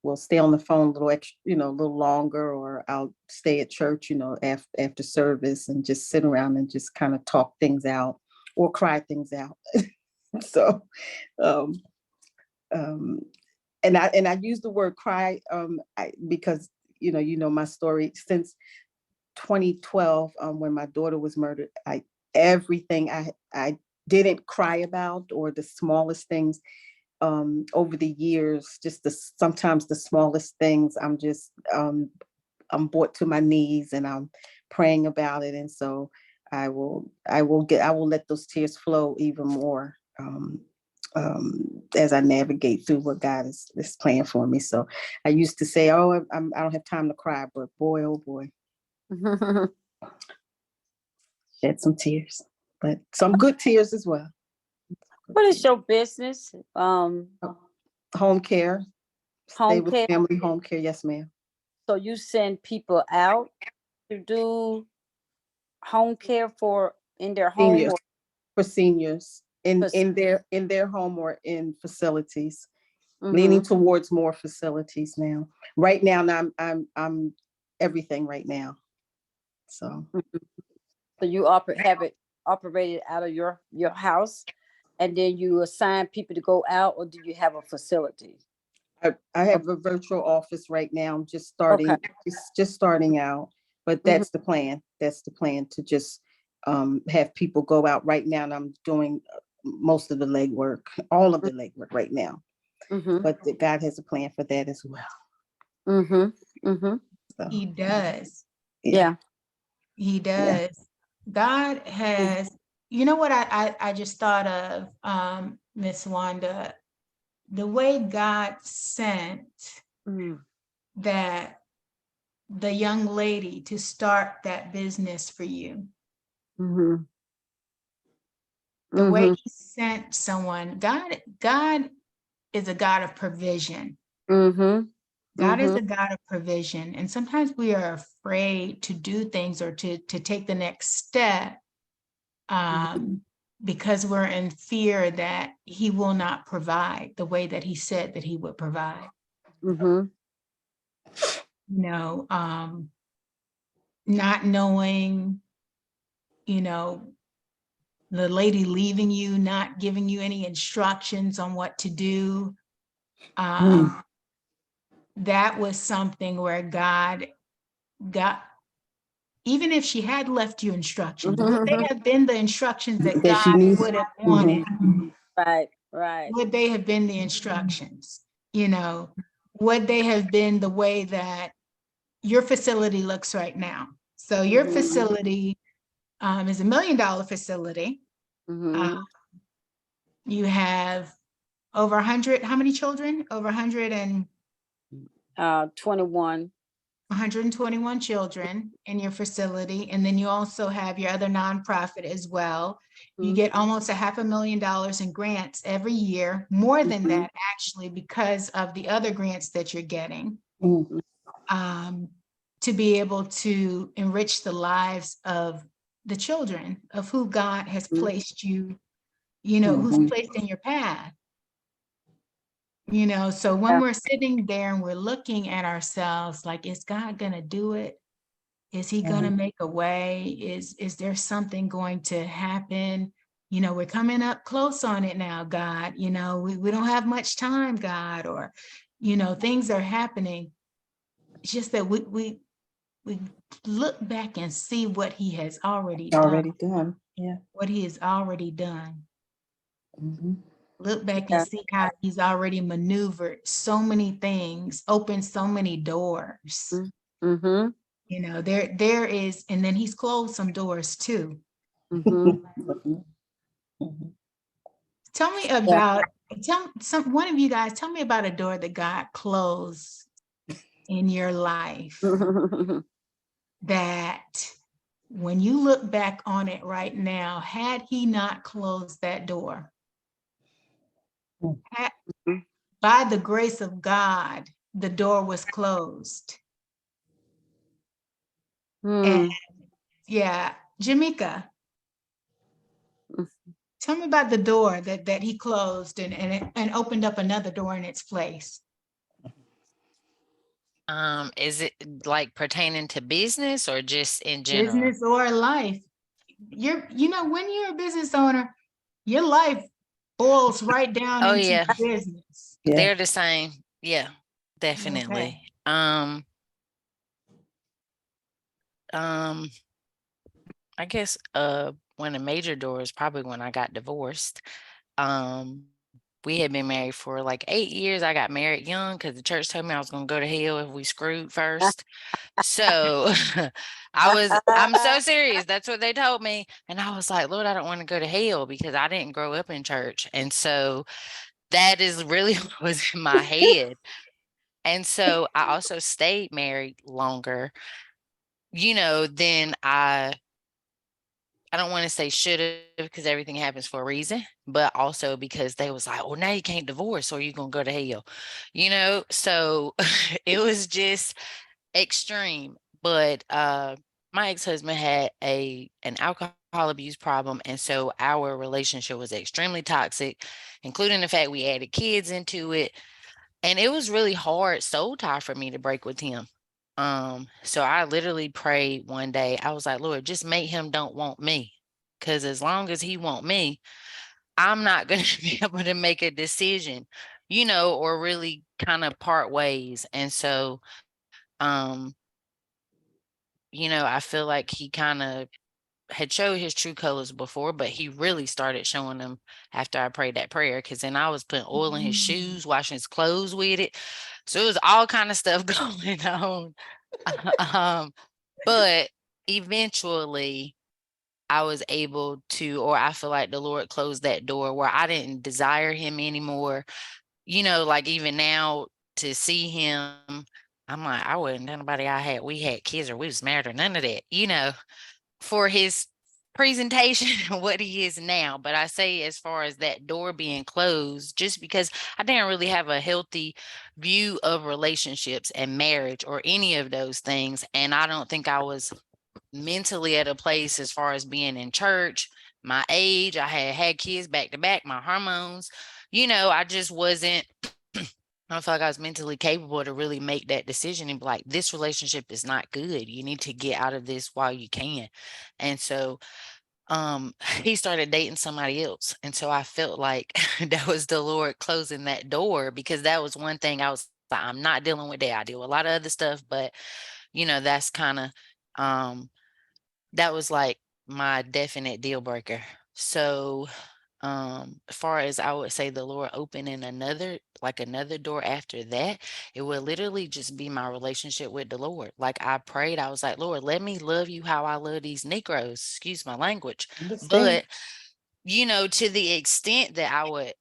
we'll stay on the phone a little extra, a little longer, or I'll stay at church, after service and just sit around and just kind of talk things out or cry things out. So, and I use the word cry because my story since 2012, when my daughter was murdered. Everything I didn't cry about, or the smallest things, over the years, just sometimes the smallest things, I'm just I'm brought to my knees and I'm praying about it. And so I will let those tears flow even more as I navigate through what God is planning for me. So I used to say, oh, I don't have time to cry, but boy, oh boy, shed some tears, but some good tears as well. What is your business? Home care, stay Home with care. family home care. Yes, ma'am. So you send people out to do home care in their home? Seniors, for seniors in For- their home or in facilities. Mhm. Leaning towards more facilities now. Right now, I'm everything right now. So So you have it operated out of your house, and then you assign people to go out, or do you have a facility? I have a virtual office right now. I'm just starting, Okay. just starting out, but that's the plan. That's the plan, to just have people go out right now. And I'm doing most of the legwork, all of the legwork right now. But God has a plan for that as well. So, He does. Yeah. He does. God has, you know what I just thought of, Miss Wanda, the way God sent that the young lady to start that business for you. The way he sent someone, God is a God of provision. God is a God of provision. And sometimes we are afraid to do things or to take the next step because we're in fear that he will not provide the way that he said that he would provide. You know, not knowing, you know, the lady leaving you, not giving you any instructions on what to do. That was something where God got, even if she had left you instructions, would they have been the instructions that that she God needs. would have wanted? Right. Would they have been the instructions? You know, would they have been the way that your facility looks right now? So your facility is $1 million facility. You have over 100, how many children? Over 21. 121 children in your facility. And then you also have your other nonprofit as well. You get almost $500,000 in grants every year, more than that actually, because of the other grants that you're getting, to be able to enrich the lives of the children of who God has placed you, you know, who's placed in your path. You know, so when we're sitting there and we're looking at ourselves, like, is God gonna do it? Is he gonna make a way? Is there something going to happen? You know, we're coming up close on it now, God. You know, we don't have much time, God, or, you know, things are happening. It's just that we look back and see what he has already done. Yeah. What he has already done. Look back and see how he's already maneuvered so many things, opened so many doors. You know, there is, and then he's closed some doors too. Tell me about, one of you guys, tell me about a door that God closed in your life that when you look back on it right now, had he not closed that door, by the grace of God, the door was closed. And yeah, Jamaica, tell me about the door that he closed and opened up another door in its place. Is it like pertaining to business or just in general? Business or life. You know, when you're a business owner, your life boils right down Oh, into yeah. business. They're the same. Yeah, definitely. Okay. I guess one of the major doors probably when I got divorced. we had been married for like 8 years. I got married young because the church told me I was going to go to hell if we screwed first. So I'm so serious. That's what they told me. And I was like, Lord, I don't want to go to hell because I didn't grow up in church. And so that is really what was in my head. And so I also stayed married longer, than I don't want to say should have because everything happens for a reason, but also because they was like, oh, now you can't divorce or you're going to go to hell, so it was just extreme. But my ex-husband had an alcohol abuse problem. And so our relationship was extremely toxic, including the fact we added kids into it. And it was really hard soul tie for me to break with him. So I literally prayed one day. I was like, Lord, just make him don't want me. Because as long as he want me, I'm not going to be able to make a decision, or really kind of part ways. And so, I feel like he kind of had showed his true colors before, but he really started showing them after I prayed that prayer. Cause then I was putting oil in his shoes, washing his clothes with it. So it was all kind of stuff going on. But eventually I was able to, or I feel like the Lord closed that door where I didn't desire him anymore. Like even now to see him, I'm like, I wouldn't tell nobody we had kids or we was married or none of that, for his presentation and what he is now. But I say as far as that door being closed, just because I didn't really have a healthy view of relationships and marriage or any of those things. And I don't think I was mentally at a place as far as being in church, my age, I had kids back to back, my hormones, I just wasn't, I don't feel like I was mentally capable to really make that decision and be like, this relationship is not good. You need to get out of this while you can. And so he started dating somebody else. And so I felt like that was the Lord closing that door, because that was one thing I was like, I'm not dealing with that. I deal with a lot of other stuff, but that's kind of that was like my definite deal breaker. So as far as I would say the Lord opening another door after that, it would literally just be my relationship with the Lord. Like I prayed, I was like, Lord, let me love you how I love these Negroes, excuse my language. Understand. But to the extent that I would,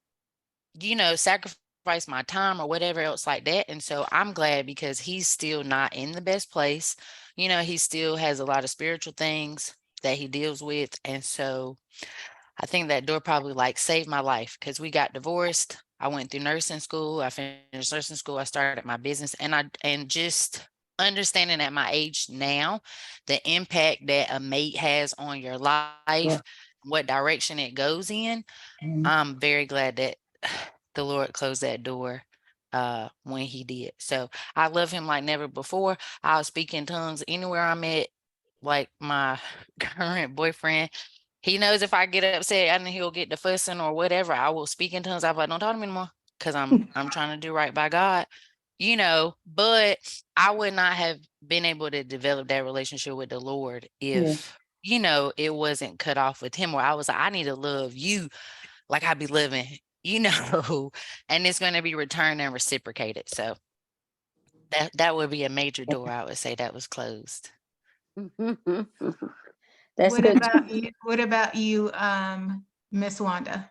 sacrifice my time or whatever else like that. And so I'm glad because he's still not in the best place. He still has a lot of spiritual things that he deals with. And so I think that door probably like saved my life because we got divorced. I went through nursing school. I finished nursing school. I started my business, and just understanding at my age now, the impact that a mate has on your life, Yeah. what direction it goes in. Mhm. I'm very glad that the Lord closed that door when he did. So I love him like never before. I'll speak in tongues anywhere I'm at. Like my current boyfriend, he knows if I get upset and he'll get the fussing or whatever, I will speak in tongues. I'm like, don't talk to me anymore because I'm trying to do right by God, but I would not have been able to develop that relationship with the Lord Yeah. if, it wasn't cut off with him, where I was like, I need to love you like I be living, and it's going to be returned and reciprocated. So that would be a major door. I would say that was closed. That's good. What about you, Miss Wanda?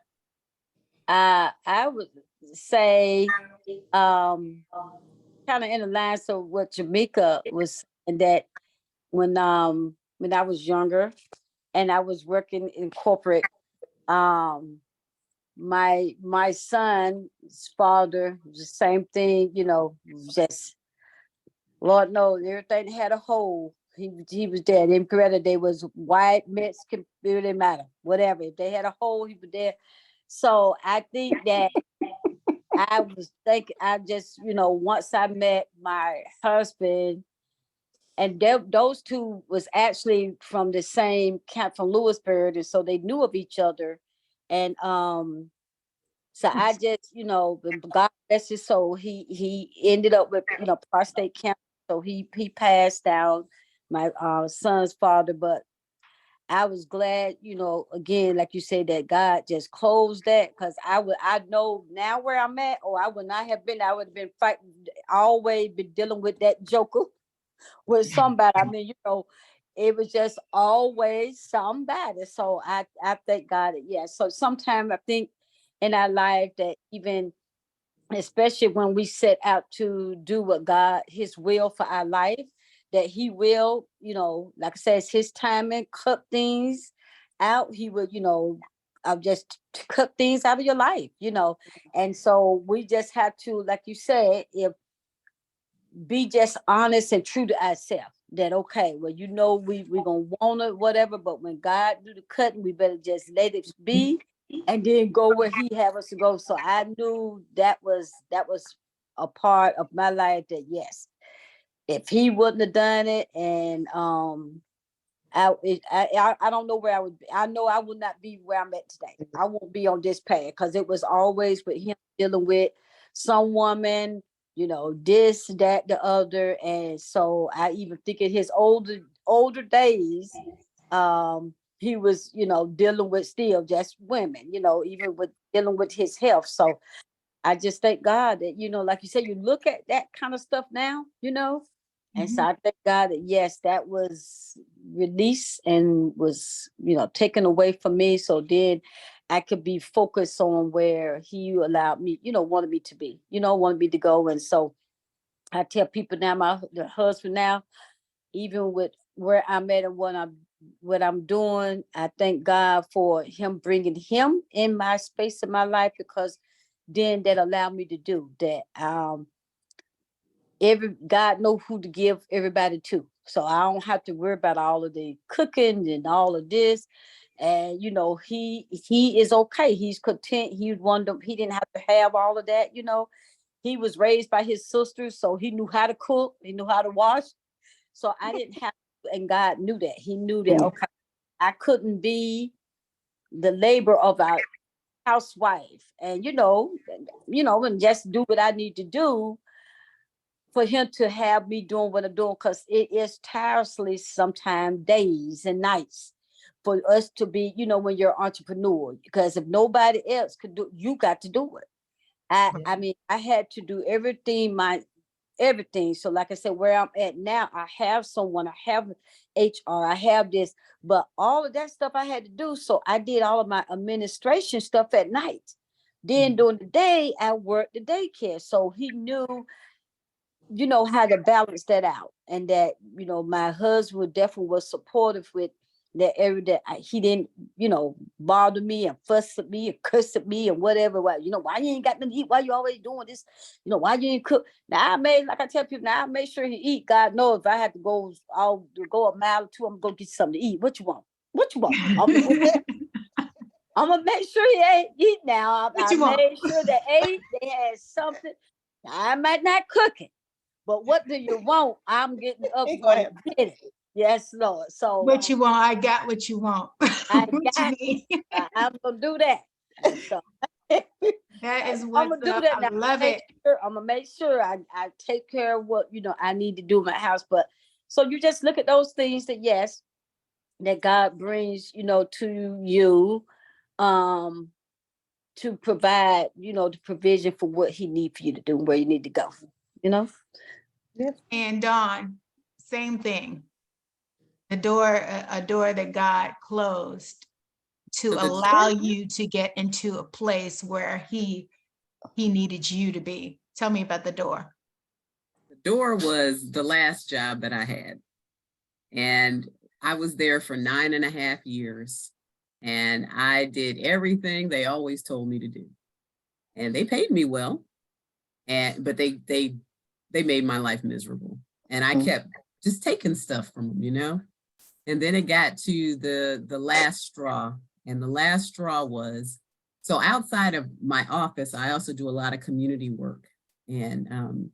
I would say, kind of in the lines of what Jamaica was, and that when I was younger and I was working in corporate, my son's father, the same thing, just Lord knows everything had a hole. He was there. Them Coretta, they was white, Mexican, it didn't matter, whatever. If they had a hole, he was there. So I think that I was thinking, I just, once I met my husband, and those two was actually from the same camp from Lewisburg, and so they knew of each other. And so I just, God bless his soul, he ended up with, prostate cancer. So he passed down, my son's father. But I was glad, you know, again, like you said, that God just closed that, because I know now where I'm at, or I would not have been, I would have been fighting, always been dealing with that joker with somebody. I mean, you know, it was just always somebody. So I thank God that, yeah. So sometimes I think in our life that even, especially when we set out to do what God, his will for our life, that he will, you know, like I said, it's his timing, cut things out. He would, you know, just cut things out of your life, you know. And so we just have to, like you said, if be just honest and true to ourselves, that okay, well, you know, we gonna want it, whatever, but when God do the cutting, we better just let it be and then go where he have us to go. So I knew that was a part of my life that, yes, if he wouldn't have done it, and I don't know where I would be. I know I would not be where I'm at today. I won't be on this path, because it was always with him dealing with some woman, you know, this, that, the other. And so I even think in his older days, he was, you know, dealing with still just women, you know, even with dealing with his health. So I just thank God that, you know, like you said, you look at that kind of stuff now, you know. And so I thank God that, yes, that was released and was, you know, taken away from me. So then I could be focused on where he allowed me, you know, wanted me to be, you know, wanted me to go. And so I tell people now, the husband now, even with where I'm at and what I'm doing, I thank God for him bringing him in my space in my life, because then that allowed me to do that. God know who to give everybody to. So I don't have to worry about all of the cooking and all of this. And you know, he is okay. He's content. He didn't have to have all of that, you know. He was raised by his sisters, so he knew how to cook, he knew how to wash. So I didn't have to, and God knew that. He knew that, okay, I couldn't be the labor of our housewife, and you know, and just do what I need to do for him to have me doing what I'm doing, because it is tirelessly sometimes days and nights for us to be, you know, when you're an entrepreneur, because if nobody else could do, you got to do it. I mean, I had to do everything. So like I said, where I'm at now, I have someone, I have HR, I have this, but all of that stuff I had to do. So I did all of my administration stuff at night. Then during the day, I worked the daycare. So he knew, you know, how to balance that out. And that, you know, my husband definitely was supportive with that every day. He didn't, you know, bother me and fuss at me and curse at me and whatever. Why, you know, why you ain't got nothing to eat? Why you always doing this? You know, why you ain't cook? Now like I tell people, now I make sure he eat. God knows if I have to go, I'll go a mile or two, I'm gonna get something to eat. What you want? What you want? I'm gonna make sure he ain't eat now. I made sure they had something. I might not cook it, but what do you want? I'm getting up going to get it. Yes, Lord. So What you want, I got what you want. I What you got need. I'm gonna do that. So That is I'm what's gonna do up. that I now. love it. I'm gonna make sure I take care of what, you know, I need to do in my house. But so you just look at those things that, yes, that God brings, you know, to you, to provide, you know, the provision for what he needs for you to do and where you need to go, you know. And Dawn, same thing. A door that God closed to So the allow door- you to get into a place where he needed you to be. Tell me about the door. The door was the last job that I had. And I was there for 9.5 years. And I did everything they always told me to do. And they paid me well. But they made my life miserable. And I kept just taking stuff from them, you know? And then it got to the last straw. And the last straw was, so outside of my office, I also do a lot of community work and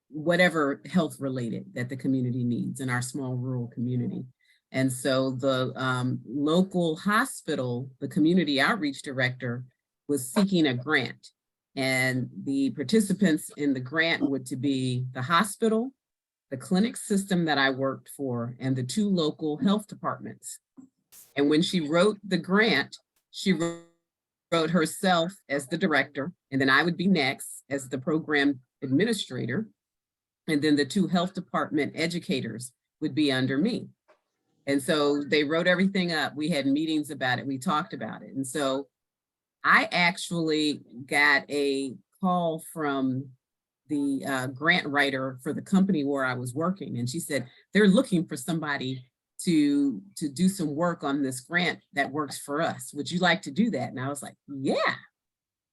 whatever health related that the community needs in our small rural community. And so the local hospital, the community outreach director, was seeking a grant. And the participants in the grant would to be the hospital, the clinic system that I worked for, and the 2 local health departments. And when she wrote the grant, she wrote herself as the director, and then I would be next as the program administrator. And then the 2 health department educators would be under me. And so they wrote everything up. We had meetings about it. We talked about it. And so I actually got a call from the grant writer for the company where I was working. And she said, they're looking for somebody to do some work on this grant that works for us. Would you like to do that? And I was like, yeah,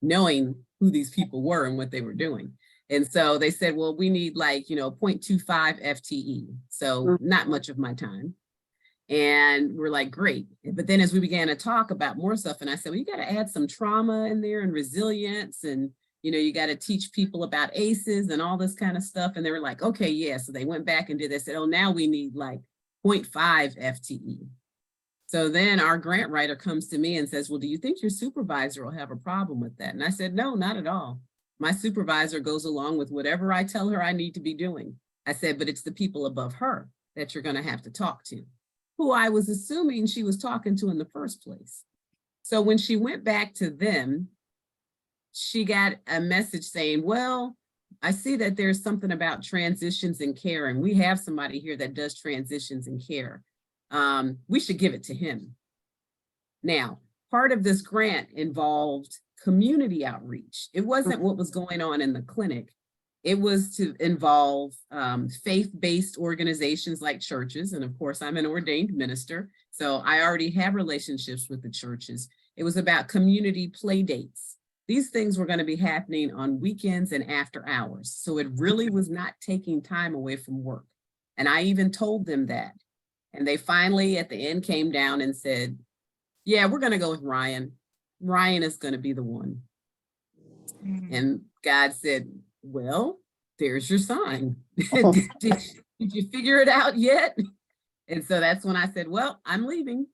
knowing who these people were and what they were doing. And so they said, well, we need like, 0.25 FTE. So not much of my time. And we're like, great. But then as we began to talk about more stuff, and I said, well, you got to add some trauma in there and resilience. And, you got to teach people about ACEs and all this kind of stuff. And they were like, okay, yeah. So they went back and did this. Said, oh, now we need like 0.5 FTE. So then our grant writer comes to me and says, well, do you think your supervisor will have a problem with that? And I said, no, not at all. My supervisor goes along with whatever I tell her I need to be doing. I said, but it's the people above her that you're going to have to talk to, who I was assuming she was talking to in the first place. So when she went back to them, she got a message saying, well, I see that there's something about transitions in care, and we have somebody here that does transitions in care. We should give it to him. Now, part of this grant involved community outreach. It wasn't what was going on in the clinic. It was to involve faith-based organizations like churches. And of course, I'm an ordained minister, so I already have relationships with the churches. It was about community play dates. These things were going to be happening on weekends and after hours. So it really was not taking time away from work. And I even told them that. And they finally at the end came down and said, yeah, we're going to go with Ryan. Ryan is going to be the one. And God said, well, there's your sign. did you figure it out yet? And so that's when I said, well, I'm leaving.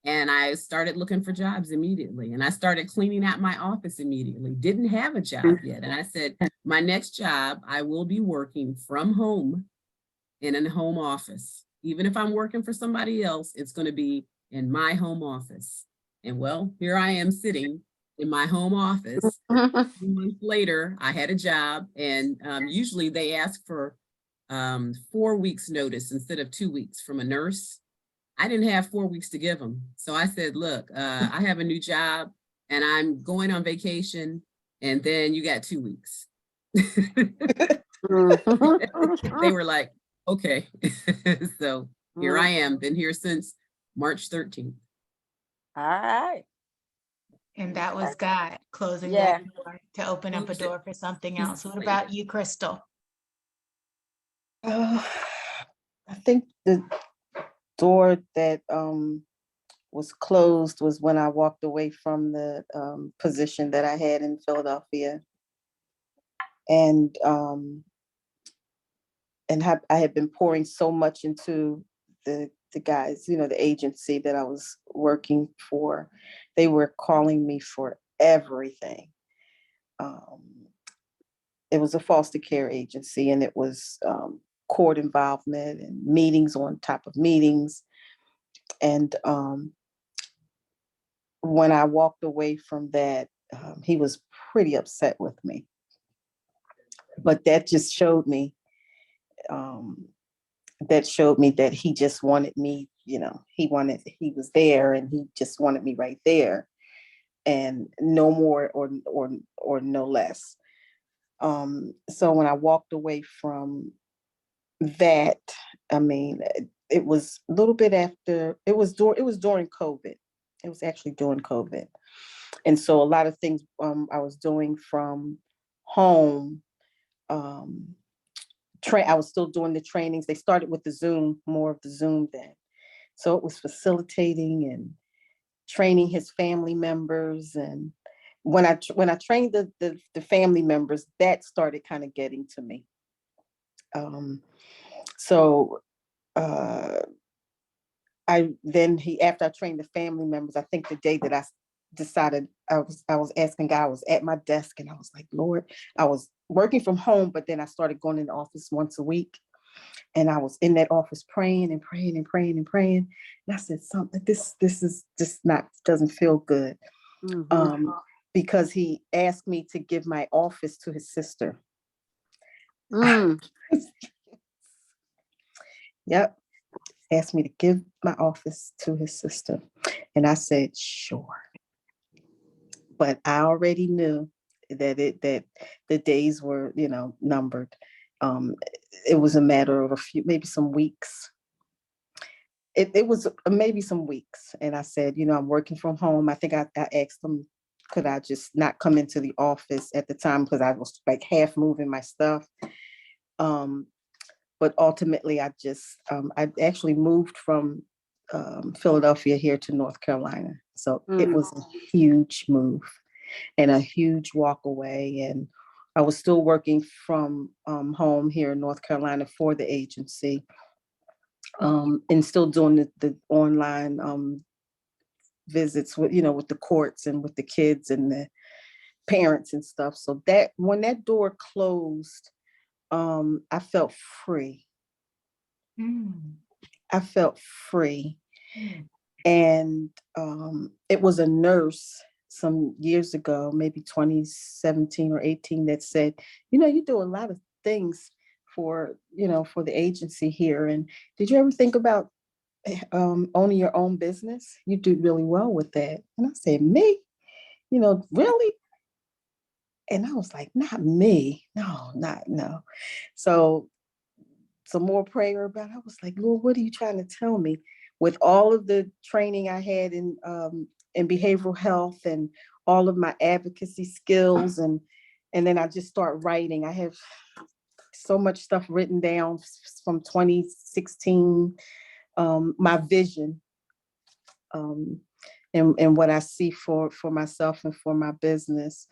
And I started looking for jobs immediately. And I started cleaning out my office immediately. Didn't have a job yet. And I said, my next job, I will be working from home in a home office. Even if I'm working for somebody else, it's going to be in my home office. And well, here I am sitting in my home office. 2 months later, I had a job, and usually they ask for 4 weeks notice instead of 2 weeks from a nurse. I didn't have 4 weeks to give them. So I said, look, I have a new job and I'm going on vacation, and then you got 2 weeks. They were like, okay. So here I am, been here since March 13th. All right. And that was God closing Yeah. that door to open up a Closed it. door for something He's else. What the about you, Crystal? I think the door that was closed was when I walked away from the position that I had in Philadelphia. And I had been pouring so much into the guys, the agency that I was working for. They were calling me for everything. It was a foster care agency, and it was court involvement and meetings on top of meetings. And when I walked away from that, he was pretty upset with me. But that just showed me, that he just wanted me, he was there and he just wanted me right there, and no more or no less. So when I walked away from that, it was a little bit after, it was during COVID. It was actually during COVID. And so a lot of things I was doing from home. I was still doing the trainings. They started with the Zoom, more of the Zoom then. So it was facilitating and training his family members. And when I trained the family members, that started kind of getting to me. After I trained the family members, I think the day that I decided, I was asking God, I was at my desk and I was like, Lord, I was working from home, but then I started going in the office once a week. And I was in that office praying and praying and praying and praying. And I said, something, this is just not, doesn't feel good. Mhm. Because he asked me to give my office to his sister. Mm. Yep. Asked me to give my office to his sister. And I said, sure. But I already knew that the days were, numbered. It was a matter of maybe some weeks. It was maybe some weeks. And I said, I'm working from home. I think I asked him, could I just not come into the office at the time, because I was like half moving my stuff. But ultimately, I actually moved from Philadelphia here to North Carolina. So it was a huge move and a huge walk away. And I was still working from home here in North Carolina for the agency, and still doing the online visits with, with the courts and with the kids and the parents and stuff. So that when that door closed, I felt free. I felt free. And it was a nurse some years ago, maybe 2017 or 18, that said, you do a lot of things for the agency here. And did you ever think about owning your own business? You do really well with that. And I said, me? Really? And I was like, not me. No. So some more prayer about it. I was like, Lord, what are you trying to tell me? With all of the training I had in behavioral health and all of my advocacy skills, and then I just start writing. I have so much stuff written down from 2016, my vision, and what I see for myself and for my business.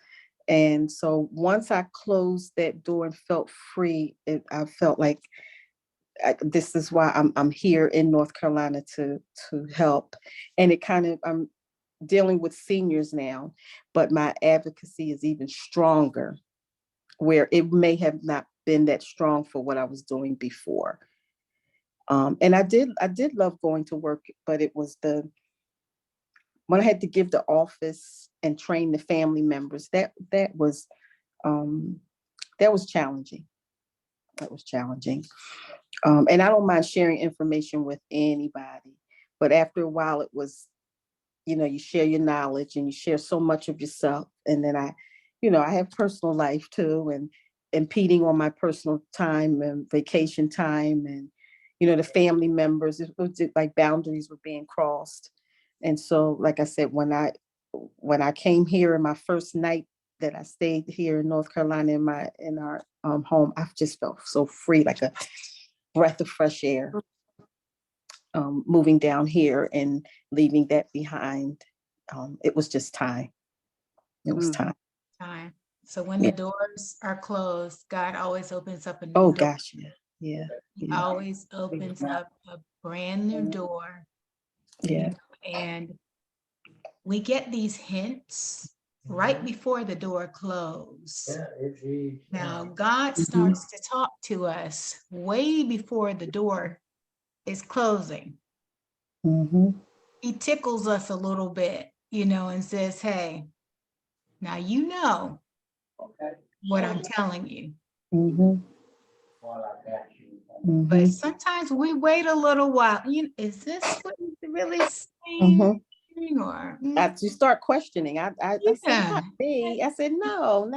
And so once I closed that door and felt free, I felt like this is why I'm here in North Carolina to help. And I'm dealing with seniors now, but my advocacy is even stronger, where it may have not been that strong for what I was doing before. And I did love going to work, but it was when I had to give the office and train the family members, that was challenging. That was challenging. And I don't mind sharing information with anybody, but after a while it was, you share your knowledge and you share so much of yourself. And then I have personal life too, and impeding on my personal time and vacation time, and, the family members, it was like boundaries were being crossed. And so, like I said, when I came here in my first night that I stayed here in North Carolina in our home, I just felt so free, like a breath of fresh air, moving down here and leaving that behind. It was just time. It was time. So when the doors are closed, God always opens up a new door. Gosh, yeah. He always opens up a brand new door. Yeah. And we get these hints right before the door closed. Now, God starts to talk to us way before the door is closing. He tickles us a little bit, and says, hey, now what I'm telling you. But sometimes we wait a little while. Is this what he's really saying? Or you start questioning. I said, not me. I said, no.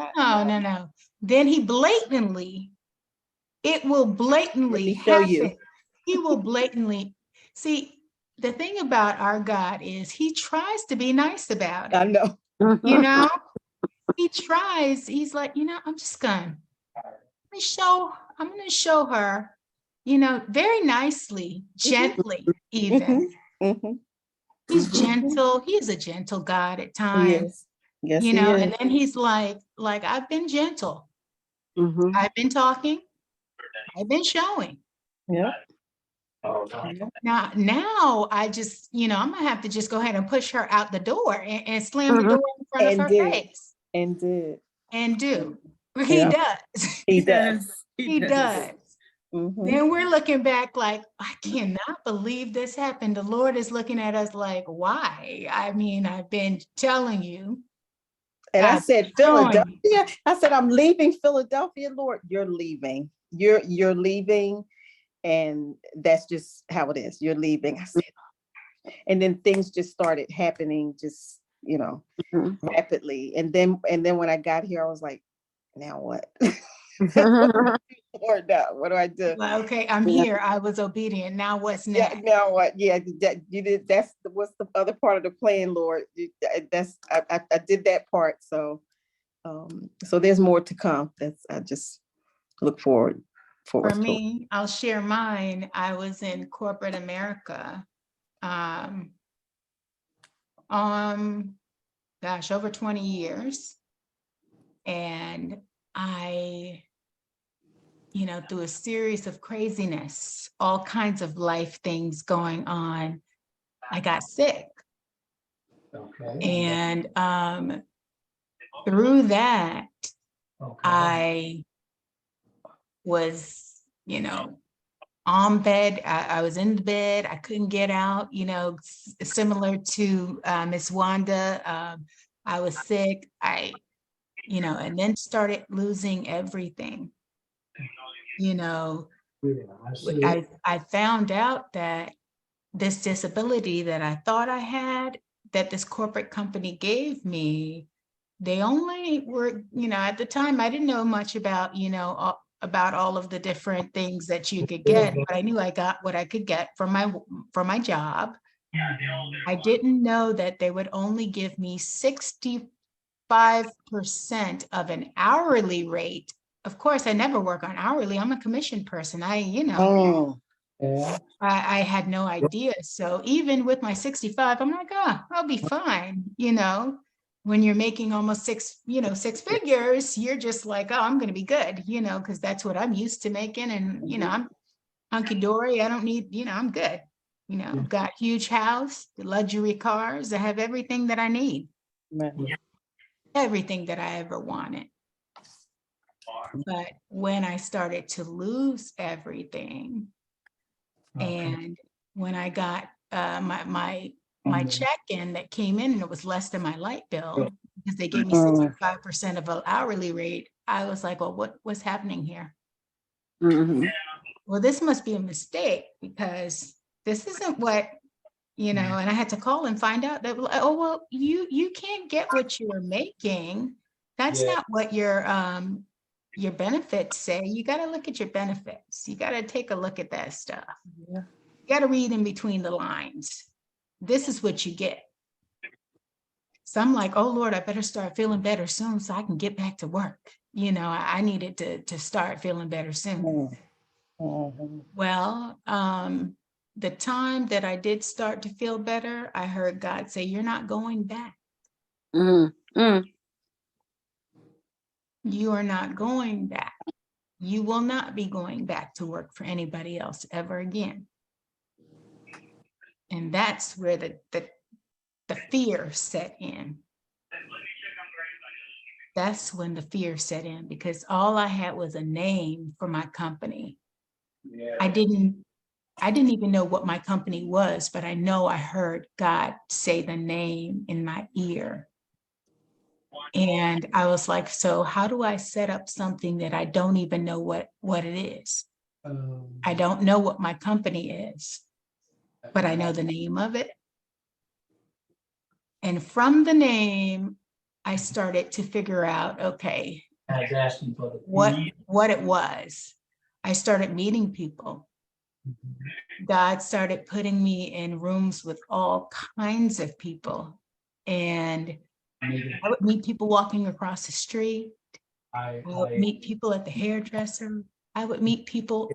Then it will blatantly show happen. you. He will blatantly see. The thing about our God is he tries to be nice about it. I know. He tries. He's like, I'm just gonna I'm gonna show her, very nicely, gently, even. He's gentle. He's a gentle God at times. Yes, and then he's like I've been gentle. I've been talking. I've been showing. Yeah. Now I just, I'm gonna have to just go ahead and push her out the door and slam the door in front of her face. And do. He Yeah. does. He does. He does. Mhm. Then we're looking back like, I cannot believe this happened. The Lord is looking at us like, why? I mean, I've been telling you. And I I've said, been showing you. Philadelphia. I said, I'm leaving Philadelphia, Lord. You're leaving. You're leaving. And that's just how it is. You're leaving. I said, and then things just started happening, just, Mhm. rapidly. And then when I got here, I was like, now what? Or now, what do I do? Well, okay, I'm Yeah. here. I was obedient. Now what's Yeah, next? now what? Yeah, that you did. What's the other part of the plan, Lord? I did that part. So, so there's more to come. I just look forward For to. me, I'll share mine. I was in corporate America. Gosh, over 20 years. And I, through a series of craziness, all kinds of life things going on, I got sick. And through that, I was, on bed. I was in the bed. I couldn't get out, similar to Miss Wanda. I was sick. And then started losing everything. I found out that this disability that I thought I had, that this corporate company gave me, they only were, at the time, I didn't know much about, about all of the different things that you could get, but I knew I got what I could get from my job. I didn't know that they would only give me 65% of an hourly rate. Of course, I never work on hourly. I'm a commission person. I had no idea. So even with my 65, I'm like, I'll be fine. When you're making almost six figures, you're just like, I'm going to be good, because that's what I'm used to making. And, I'm hunky-dory. I don't need, I'm good. Got huge house, luxury cars. I have everything that I need. Everything that I ever wanted. But when I started to lose everything, and when I got my check-in that came in and it was less than my light bill, because they gave me 65% of an hourly rate, I was like, well, what's happening here? Mhm. Well, this must be a mistake, because this isn't what, and I had to call and find out that, oh, well, you can't get what you were making. That's not what your benefits say. You got to look at your benefits. You got to take a look at that stuff. Yeah. You got to read in between the lines. This is what you get. So I'm like, oh Lord, I better start feeling better soon so I can get back to work. I needed to start feeling better soon. Mhm. Well, the time that I did start to feel better, I heard God say, you're not going back. Mhm. Mhm. You are not going back. You will not be going back to work for anybody else ever again. And that's where the fear set in. That's when the fear set in, because all I had was a name for my company. I didn't even know what my company was, but I know I heard God say the name in my ear. And I was like, so how do I set up something that I don't even know what it is? I don't know what my company is, but I know the name of it. And from the name, I started to figure out, okay, what it was. I started meeting people. God started putting me in rooms with all kinds of people. And I would meet people walking across the street. I would meet people at the hairdresser. I would meet people.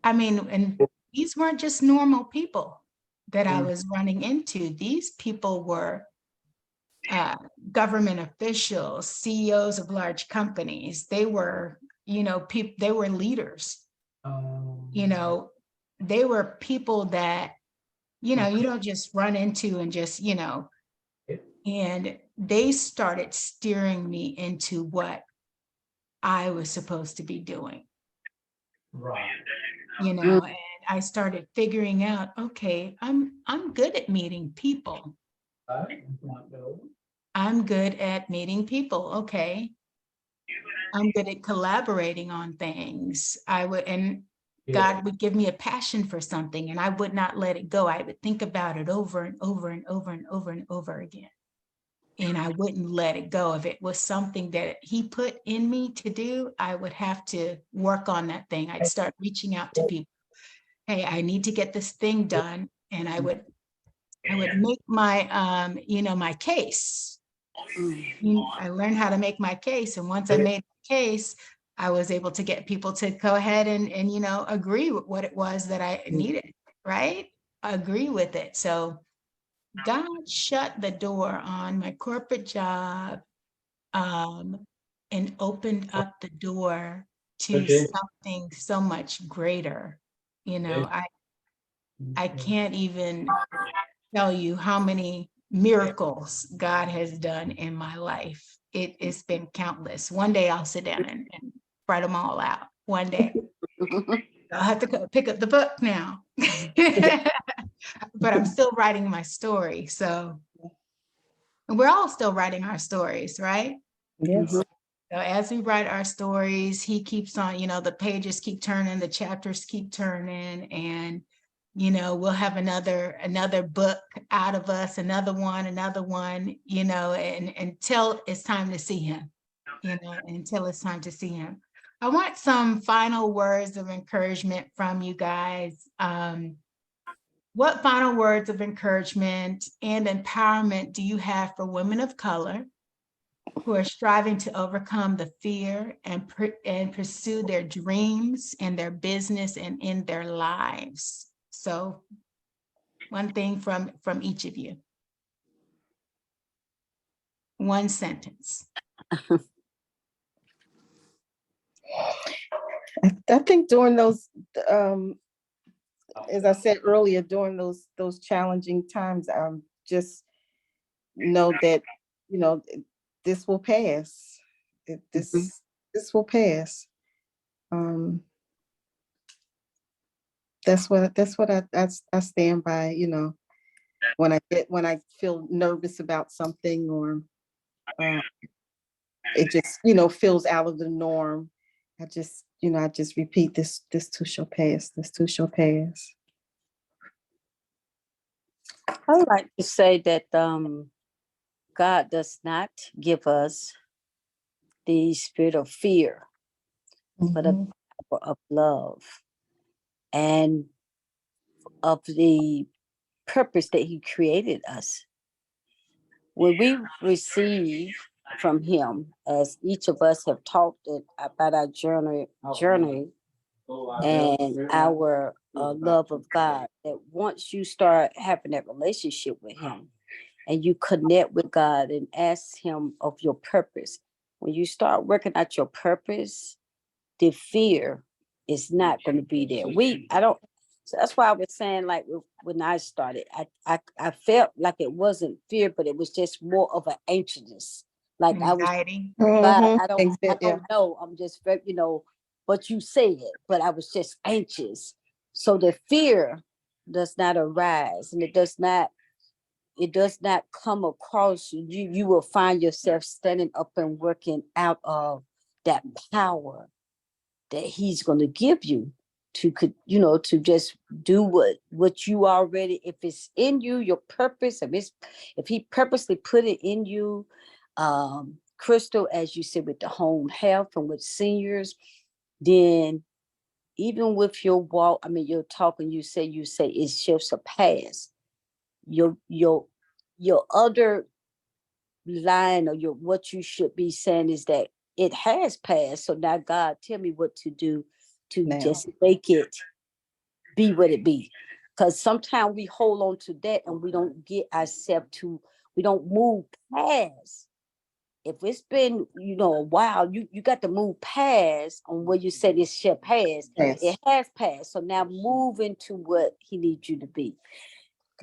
And these weren't just normal people that I was running into. These people were government officials, CEOs of large companies. They were, they were leaders. They were people that, you don't just run into and just, and they started steering me into what I was supposed to be doing. You know, and I started figuring out, okay, I'm good at meeting people. I'm good at meeting people. Okay. I'm good at collaborating on things. And God would give me a passion for something and I would not let it go. I would think about it over and over and over and over and over again. And I wouldn't let it go. If it was something that he put in me to do, I would have to work on that thing. I'd start reaching out to people. Hey, I need to get this thing done. And I would make my, my case. I learned how to make my case. And once I made the case, I was able to get people to go ahead and agree with what it was that I needed, right? Agree with it. So God shut the door on my corporate job and opened up the door to something so much greater. I can't even tell you how many miracles God has done in my life. It's been countless. One day I'll sit down and write them all out. One day. I'll have to go pick up the book now. But I'm still writing my story. So and we're all still writing our stories, right? Yes. So as we write our stories, he keeps on, the pages keep turning, the chapters keep turning, and we'll have another book out of us, another one, and until it's time to see him, until it's time to see him. I want some final words of encouragement from you guys. What final words of encouragement and empowerment do you have for women of color who are striving to overcome the fear and pursue their dreams and their business and in their lives? So one thing from each of you. One sentence. I think during those, as I said earlier, during those challenging times, just know that, this will pass. This will pass. That's what I stand by, when I feel nervous about something or it just, feels out of the norm. I just repeat this too shall pass. This too shall pass. I would like to say that God does not give us the spirit of fear, but a power of love and of the purpose that he created us. When we receive from him, as each of us have talked about our journey and our love of God, that once you start having that relationship with him and you connect with God and ask him of your purpose, when you start working out your purpose, the fear is not going to be there. So that's why I was saying, like, when I started, I felt like it wasn't fear, but it was just more of an anxiousness. Like Anxiety. I don't know. I'm just, but you say it, but I was just anxious. So the fear does not arise, and it does not come across you. You will find yourself standing up and working out of that power that he's going to give you to just do what you already, if it's in you, your purpose, if he purposely put it in you, Crystal, as you said, with the home health and with seniors, then even with your walk, you're talking, you say it shall surpass your other line, or what you should be saying is that it has passed. So now, God, tell me what to do to just make it be what it be. Because sometimes we hold on to that and we don't get ourselves we don't move past. If it's been, a while, you got to move past on where you said it shall pass. Yes. It has passed. So now move into what he needs you to be.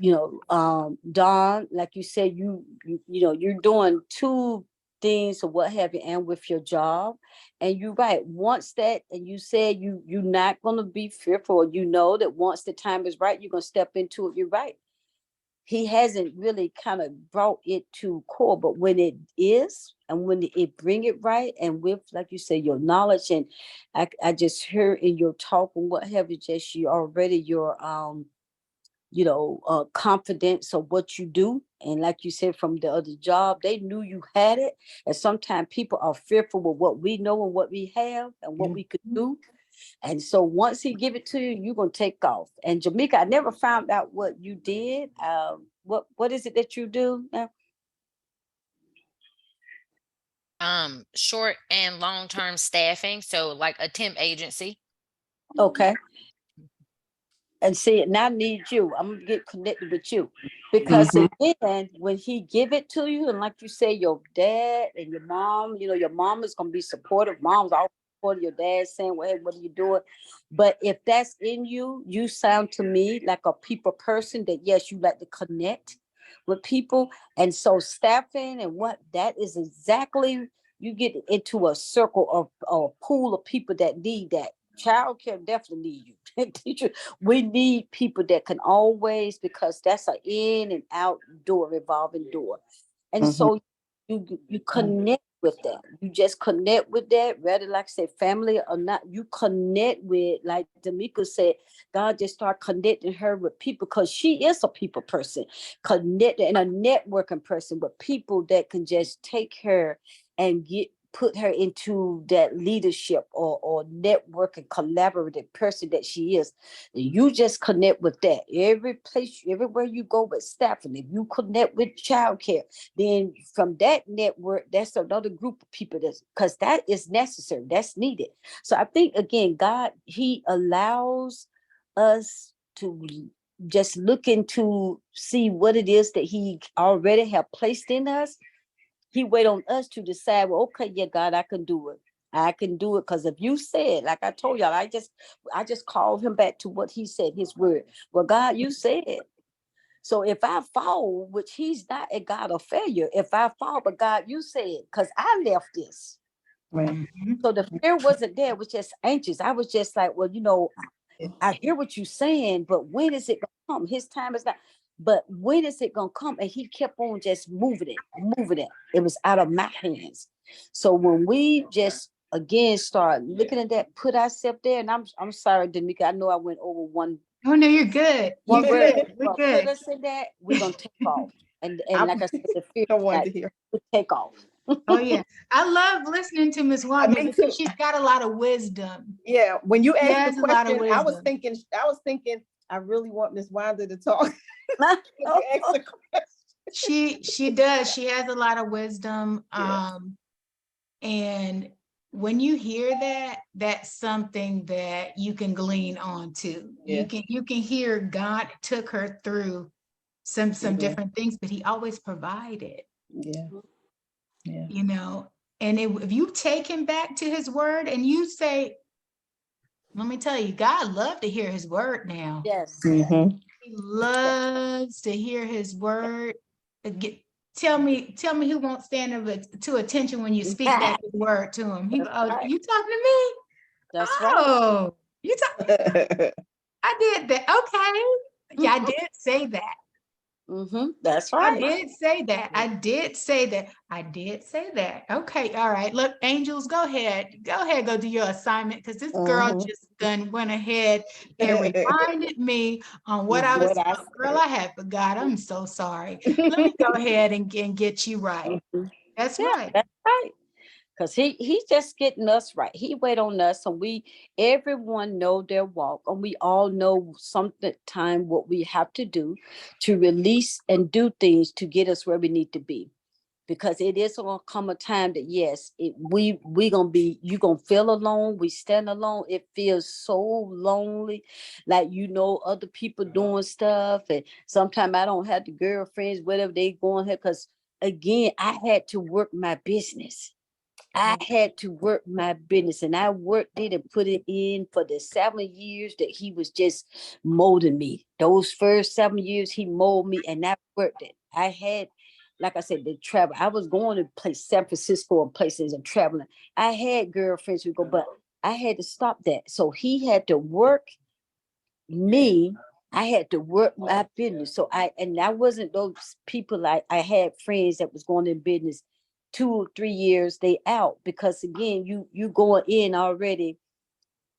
Dawn, like you said, you're doing two things or what have you, and with your job. And you're right, once that, and you said you're not going to be fearful, or you know that once the time is right, you're going to step into it. You're right. He hasn't really kind of brought it to core, but when it is, and when it bring it right, and with, like you said, your knowledge, and I just heard in your talk and what have you, just you already your confidence of what you do. And like you said, from the other job, they knew you had it. And sometimes people are fearful of what we know and what we have and what we could do. And so once he give it to you, you're gonna take off. And Jamaica, I never found out what you did. What is it that you do now? Short and long-term staffing, so like a temp agency. Okay. And see, now I need you. I'm gonna get connected with you, because again, when he give it to you, and like you say, your dad and your mom, your mom is gonna be supportive. Mom's always supportive. Your dad saying, "Well, hey, what are you doing?" But if that's in you, you sound to me like a people person that yes, you like to connect with people. And so staffing and what that is exactly, you get into a circle of a pool of people that need that. Childcare definitely need you. Teacher, we need people that can always, because that's an in and out door, revolving door. And so you connect with that. You just connect with that, whether like I say family or not. You connect with, like D'Amica said, God just start connecting her with people, because she is a people person, connected and a networking person with people that can just take her and put her into that leadership or networking collaborative person that she is. You just connect with that. Every place, everywhere you go with staffing, if you connect with childcare, then from that network, that's another group of people, because that is necessary, that's needed. So I think again, God, he allows us to just look into see what it is that he already have placed in us. He wait on us to decide, well, okay, yeah, God, I can do it. I can do it. Because if you said, like I told y'all, I just called him back to what he said, his word. Well, God, you said. So if I fall, which he's not a God of failure, if I fall, but God, you said, because I left this. Right. So the fear wasn't there, it was just anxious. I was just like, well, I hear what you're saying, but when is it gonna come? His time is not. But when is it gonna come? And he kept on just moving it. It was out of my hands. So when we just again start looking at that, put ourselves there, and I'm sorry, D'Amica, I know I went over one Oh, no, you're good. You're word. good. We're But good. put us in that, we're gonna take off. And I like I said, the fear don't want to hear. would take off. Oh, yeah. I love listening to Miss Wanda Me because too. she's got a lot of wisdom. Yeah, when you She asked has the a lot of question, I was wisdom. thinking, I really want Miss Wanda to talk. You asked the question. She does. She has a lot of wisdom. Yeah. And when you hear that, that's something that you can glean on to. Yeah. You can hear God took her through some Yeah. different things, but he always provided. Yeah. Yeah. And if you take him back to his word and you say, let me tell you, God loves to hear his word now. Yes. Mm-hmm. He loves to hear his word. Tell me who won't stand to attention when you speak that word to him. That's right. You talking to me? That's right. Oh, you talk. I did that. Okay. Yeah, I did say that. That's I right. did say that. I did say that. I did say that. Okay. All right. Look, angels, go ahead. Go do your assignment, because this girl just went ahead and reminded me on what I was. Girl, I had forgot. I'm so sorry. Let me go ahead and get you right. That's right. That's right. Because he's just getting us right. He wait on us, and everyone know their walk, and we all know time what we have to do to release and do things to get us where we need to be. Because it is gonna come a time that yes, we gonna be, you gonna feel alone. We stand alone. It feels so lonely, like other people doing stuff, and sometimes I don't have the girlfriends, whatever they going here. Because again, I had to work my business. I had to work my business, and I worked it and put it in for the 7 years that he was just molding me. Those first 7 years, he molded me, and I worked it. I had like I said, the travel. I was going to place San Francisco and places and traveling. I had girlfriends who go, but I had to stop that. So he had to work me. I had to work my business. So I wasn't those people. Like I had friends that was going in business 2 or 3 years, they out, because again, you going in already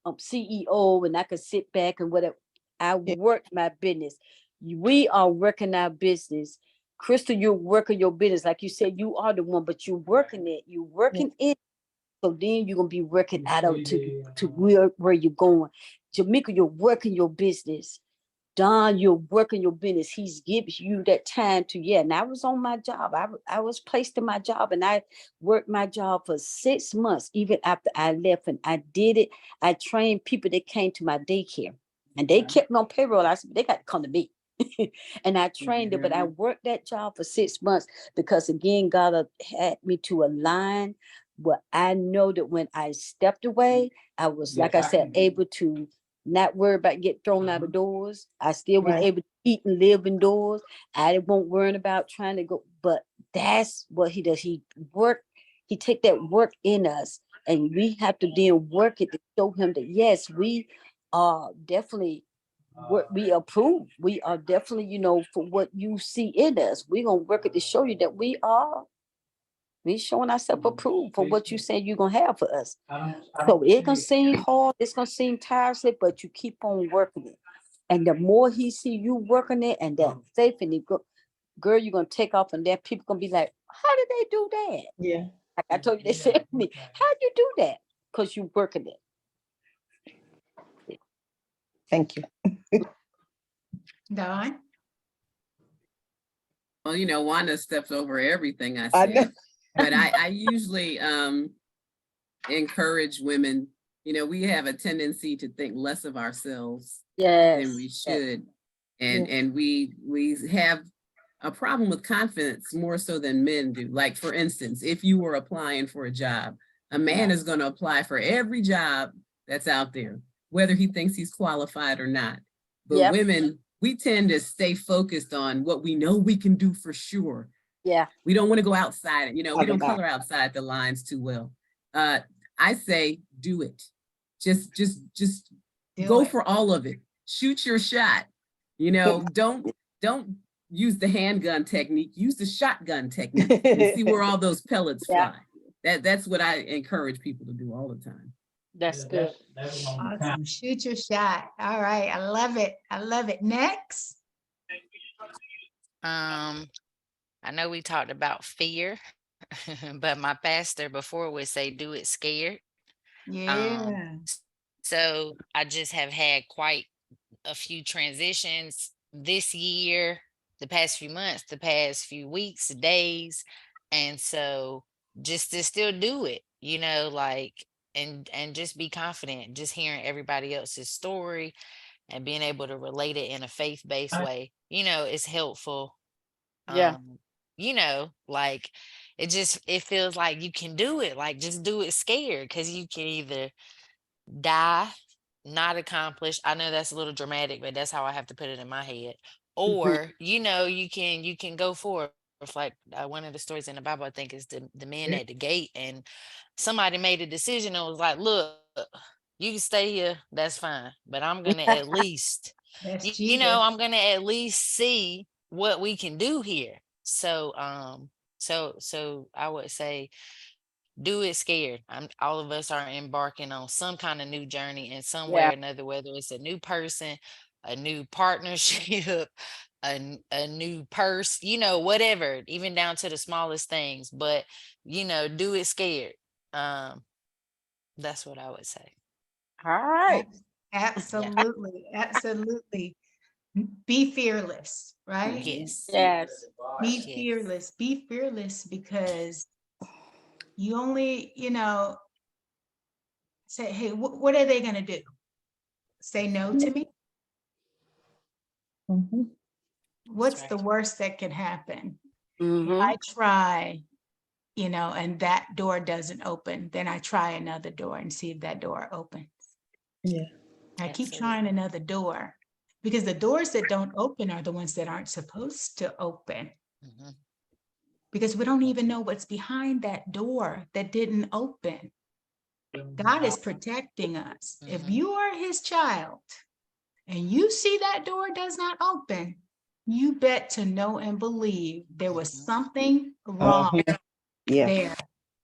CEO, and I could sit back and whatever. I worked my business. We are working our business. Crystal, you're working your business. Like you said, you are the one, but you're working it. You're working it. So then you're gonna be working out of to where you're going. Jamaica, you're working your business. Don, you're working your business. He's giving you that time to, and I was on my job. I was placed in my job, and I worked my job for 6 months, even after I left, and I did it. I trained people that came to my daycare, and they kept me on payroll. I said, they got to come to me. And I trained them, but I worked that job for 6 months because, again, God had me to align. But I know that when I stepped away, I was, like I said, able to not worry about get thrown out of doors. I still was able to eat and live indoors. I won't worry about trying to go, but that's what he does. He take that work in us, and we have to then work it to show him that, yes, we are definitely what we approve. We are definitely, for what you see in us, we're gonna work it to show you that we showing ourselves approved for what you said you're gonna have for us. So it's gonna seem hard, it's gonna seem tiresome, but you keep on working it. And the more he see you working it, and that faith in it, girl, you're gonna take off, and that people gonna be like, how did they do that? Yeah. Like I told you, they said to me, how'd you do that? Because you working it. Thank you. Dawn? Well, Wanda steps over everything I I know. said, but I usually encourage women. We have a tendency to think less of ourselves than we should, and we have a problem with confidence more so than men do. Like, for instance, if you were applying for a job, a man is going to apply for every job that's out there, whether he thinks he's qualified or not. But women, we tend to stay focused on what we know we can do for sure. Yeah. We don't want to go outside. We don't color outside the lines too well. I say, do it. Just go for all of it. Shoot your shot. Don't use the handgun technique. Use the shotgun technique and see where all those pellets fly. That's what I encourage people to do all the time. That's good. Awesome. Shoot your shot. All right. I love it. I love it. Next. I know we talked about fear, but my pastor before would say, do it scared. Yeah. So I just have had quite a few transitions this year, the past few months, the past few weeks, days. And so just to still do it, and just be confident, just hearing everybody else's story and being able to relate it in a faith-based way, is helpful. Like it feels like you can do it, like just do it scared, because you can either die, not accomplish. I know that's a little dramatic, but that's how I have to put it in my head. Or, you can go for it. Like one of the stories in the Bible, I think, is the man at the gate, and somebody made a decision and was like, look, you can stay here, that's fine, but I'm gonna at least, That's I'm gonna at least see what we can do here. So so I would say, do it scared. All of us are embarking on some kind of new journey in some way or another, whether it's a new person, a new partnership, a new purse, whatever, even down to the smallest things. But, do it scared. That's what I would say. All right. Absolutely. Absolutely. Be fearless, right? Yes. Yes. Be Yes. fearless. Be fearless, because you only, say, hey, what are they going to do? Say no to me? What's the worst that can happen? If I try, and that door doesn't open, then I try another door and see if that door opens. Yeah. I keep trying another door, because the doors that don't open are the ones that aren't supposed to open. because we don't even know what's behind that door that didn't open. God is protecting us. If Mhm. you are his child and you see that door does not open, you bet to know and believe there was Mhm. something wrong Yeah. there.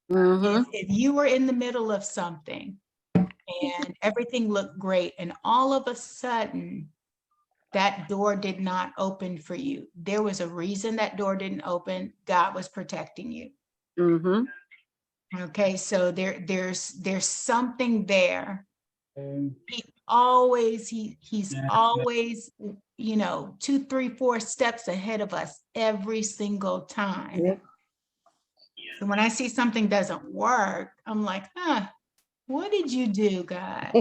Mhm. If you were in the middle of something and everything looked great, and all of a sudden that door did not open for you, there was a reason that door didn't open. God was protecting you. Mhm. Okay, so there's something there. He's always, you know, 2, 3, 4 steps ahead of us every single time. Yep. So when I see something doesn't work, I'm like, what did you do, God?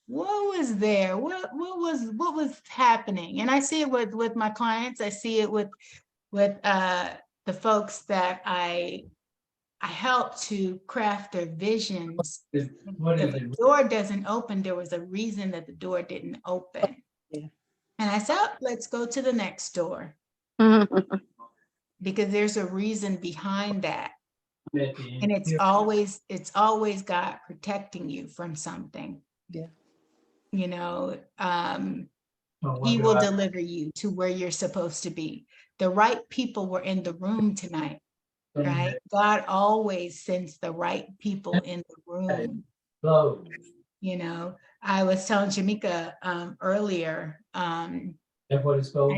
What was there? What was happening? And I see it with my clients. I see it with the folks that I help to craft their visions. If a door doesn't open, there was a reason that the door didn't open. Yeah. And I said, "Oh, let's go to the next door," because there's a reason behind that. And it's always God protecting you from something. Yeah. You know, he will deliver you to where you're supposed to be. The right people were in the room tonight, right? God always sends the right people in the room. You know, I was telling Jamaica earlier, I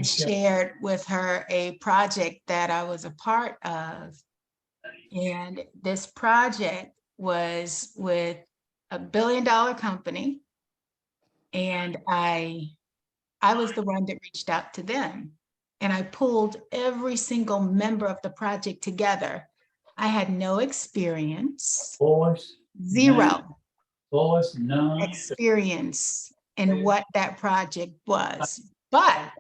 shared with her a project that I was a part of. And this project was with a $1 billion company. And I was the one that reached out to them. And I pulled every single member of the project together. I had no experience, zero experience in what that project was. But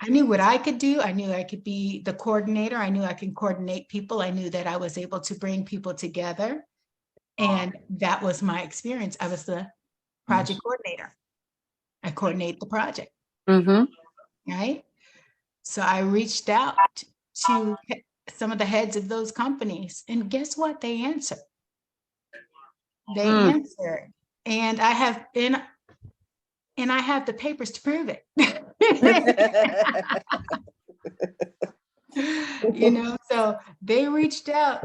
I knew what I could do. I knew I could be the coordinator. I knew I could coordinate people. I knew that I was able to bring people together. And that was my experience. I was the project coordinator. I coordinate the project, Mhm. right? So I reached out to some of the heads of those companies, and guess what? They answered. They answered, and I have the papers to prove it. You know, so they reached out,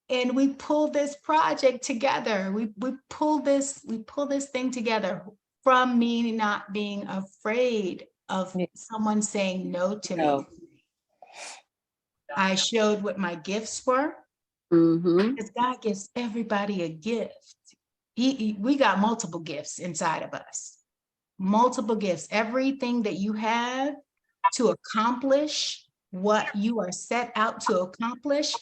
and we pulled this project together. We pulled this thing together from me not being afraid of someone saying no to me. No. I showed what my gifts were, Mhm. because God gives everybody a gift. We got multiple gifts inside of us, multiple gifts. Everything that you have to accomplish what you are set out to accomplish,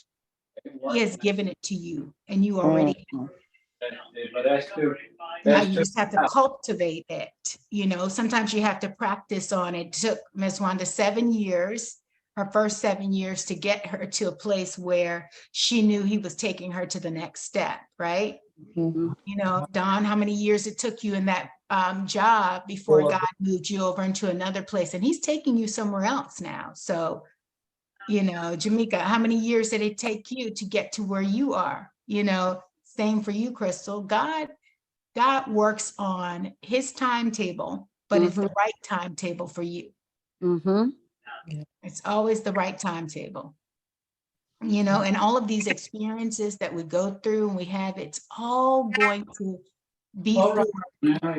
he has given it to you, and you already. Now you just have to cultivate it. You know, sometimes you have to practice on it. It took Ms. Wanda 7 years, her first 7 years, to get her to a place where she knew he was taking her to the next step, right? Mhm. You know, Don, how many years it took you in that job before God moved you over into another place, and he's taking you somewhere else now. So, you know, Jamaica, how many years did it take you to get to where you are? You know, same for you, Crystal. God works on his timetable, but it's the right timetable for you. Mhm. It's always the right timetable. You know, and all of these experiences that we go through and we have, it's all going to be for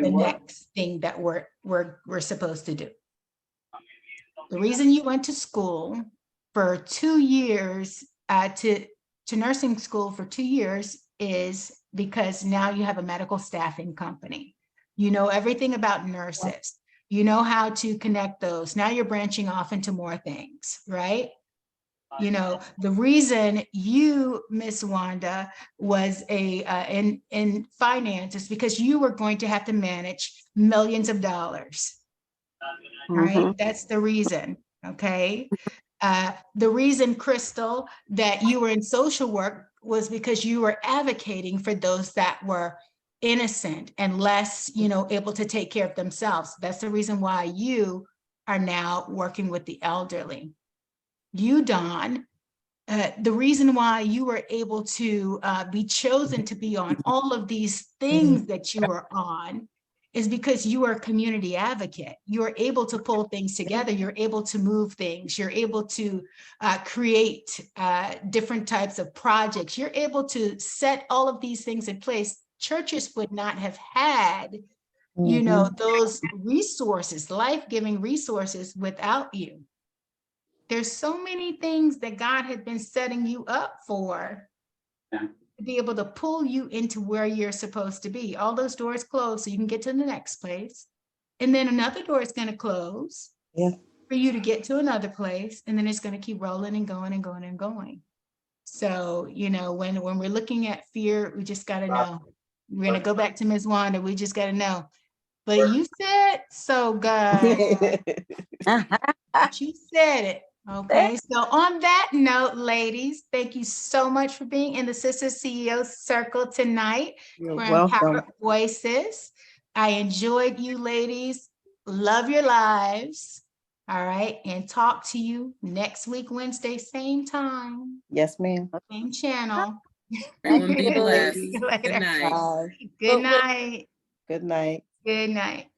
the next thing that we're supposed to do. The reason you went to school for 2 years, to nursing school for 2 years, is because now you have a medical staffing company. You know everything about nurses. You know how to connect those. Now you're branching off into more things, right? You know, the reason you, Miss Wanda, was in finance is because you were going to have to manage millions of dollars. Right? That's the reason. Okay. The reason, Crystal, that you were in social work was because you were advocating for those that were innocent and less, you know, able to take care of themselves. That's the reason why you are now working with the elderly. You, Don, the reason why you were able to be chosen to be on all of these things that you were on is because you are a community advocate. You're able to pull things together. You're able to move things. You're able to create different types of projects. You're able to set all of these things in place. Churches would not have had, you know, those resources, life-giving resources without you. There's so many things that God had been setting you up for to be able to pull you into where you're supposed to be. All those doors close so you can get to the next place. And then another door is going to close for you to get to another place. And then it's going to keep rolling and going and going and going. So, you know, when we're looking at fear, we just got to know. We're going to go back to Ms. Wanda. We just got to know. But you said so, God. You said it. Okay, so on that note, ladies, thank you so much for being in the Sister CEO Circle tonight. You're for welcome. Empowered Voices. I enjoyed you ladies. Love your lives. All right, and talk to you next week, Wednesday, same time, Yes, ma'am. same channel. Everyone be blessed. See you later. Good night. Bye. Good night. Good night. Good night.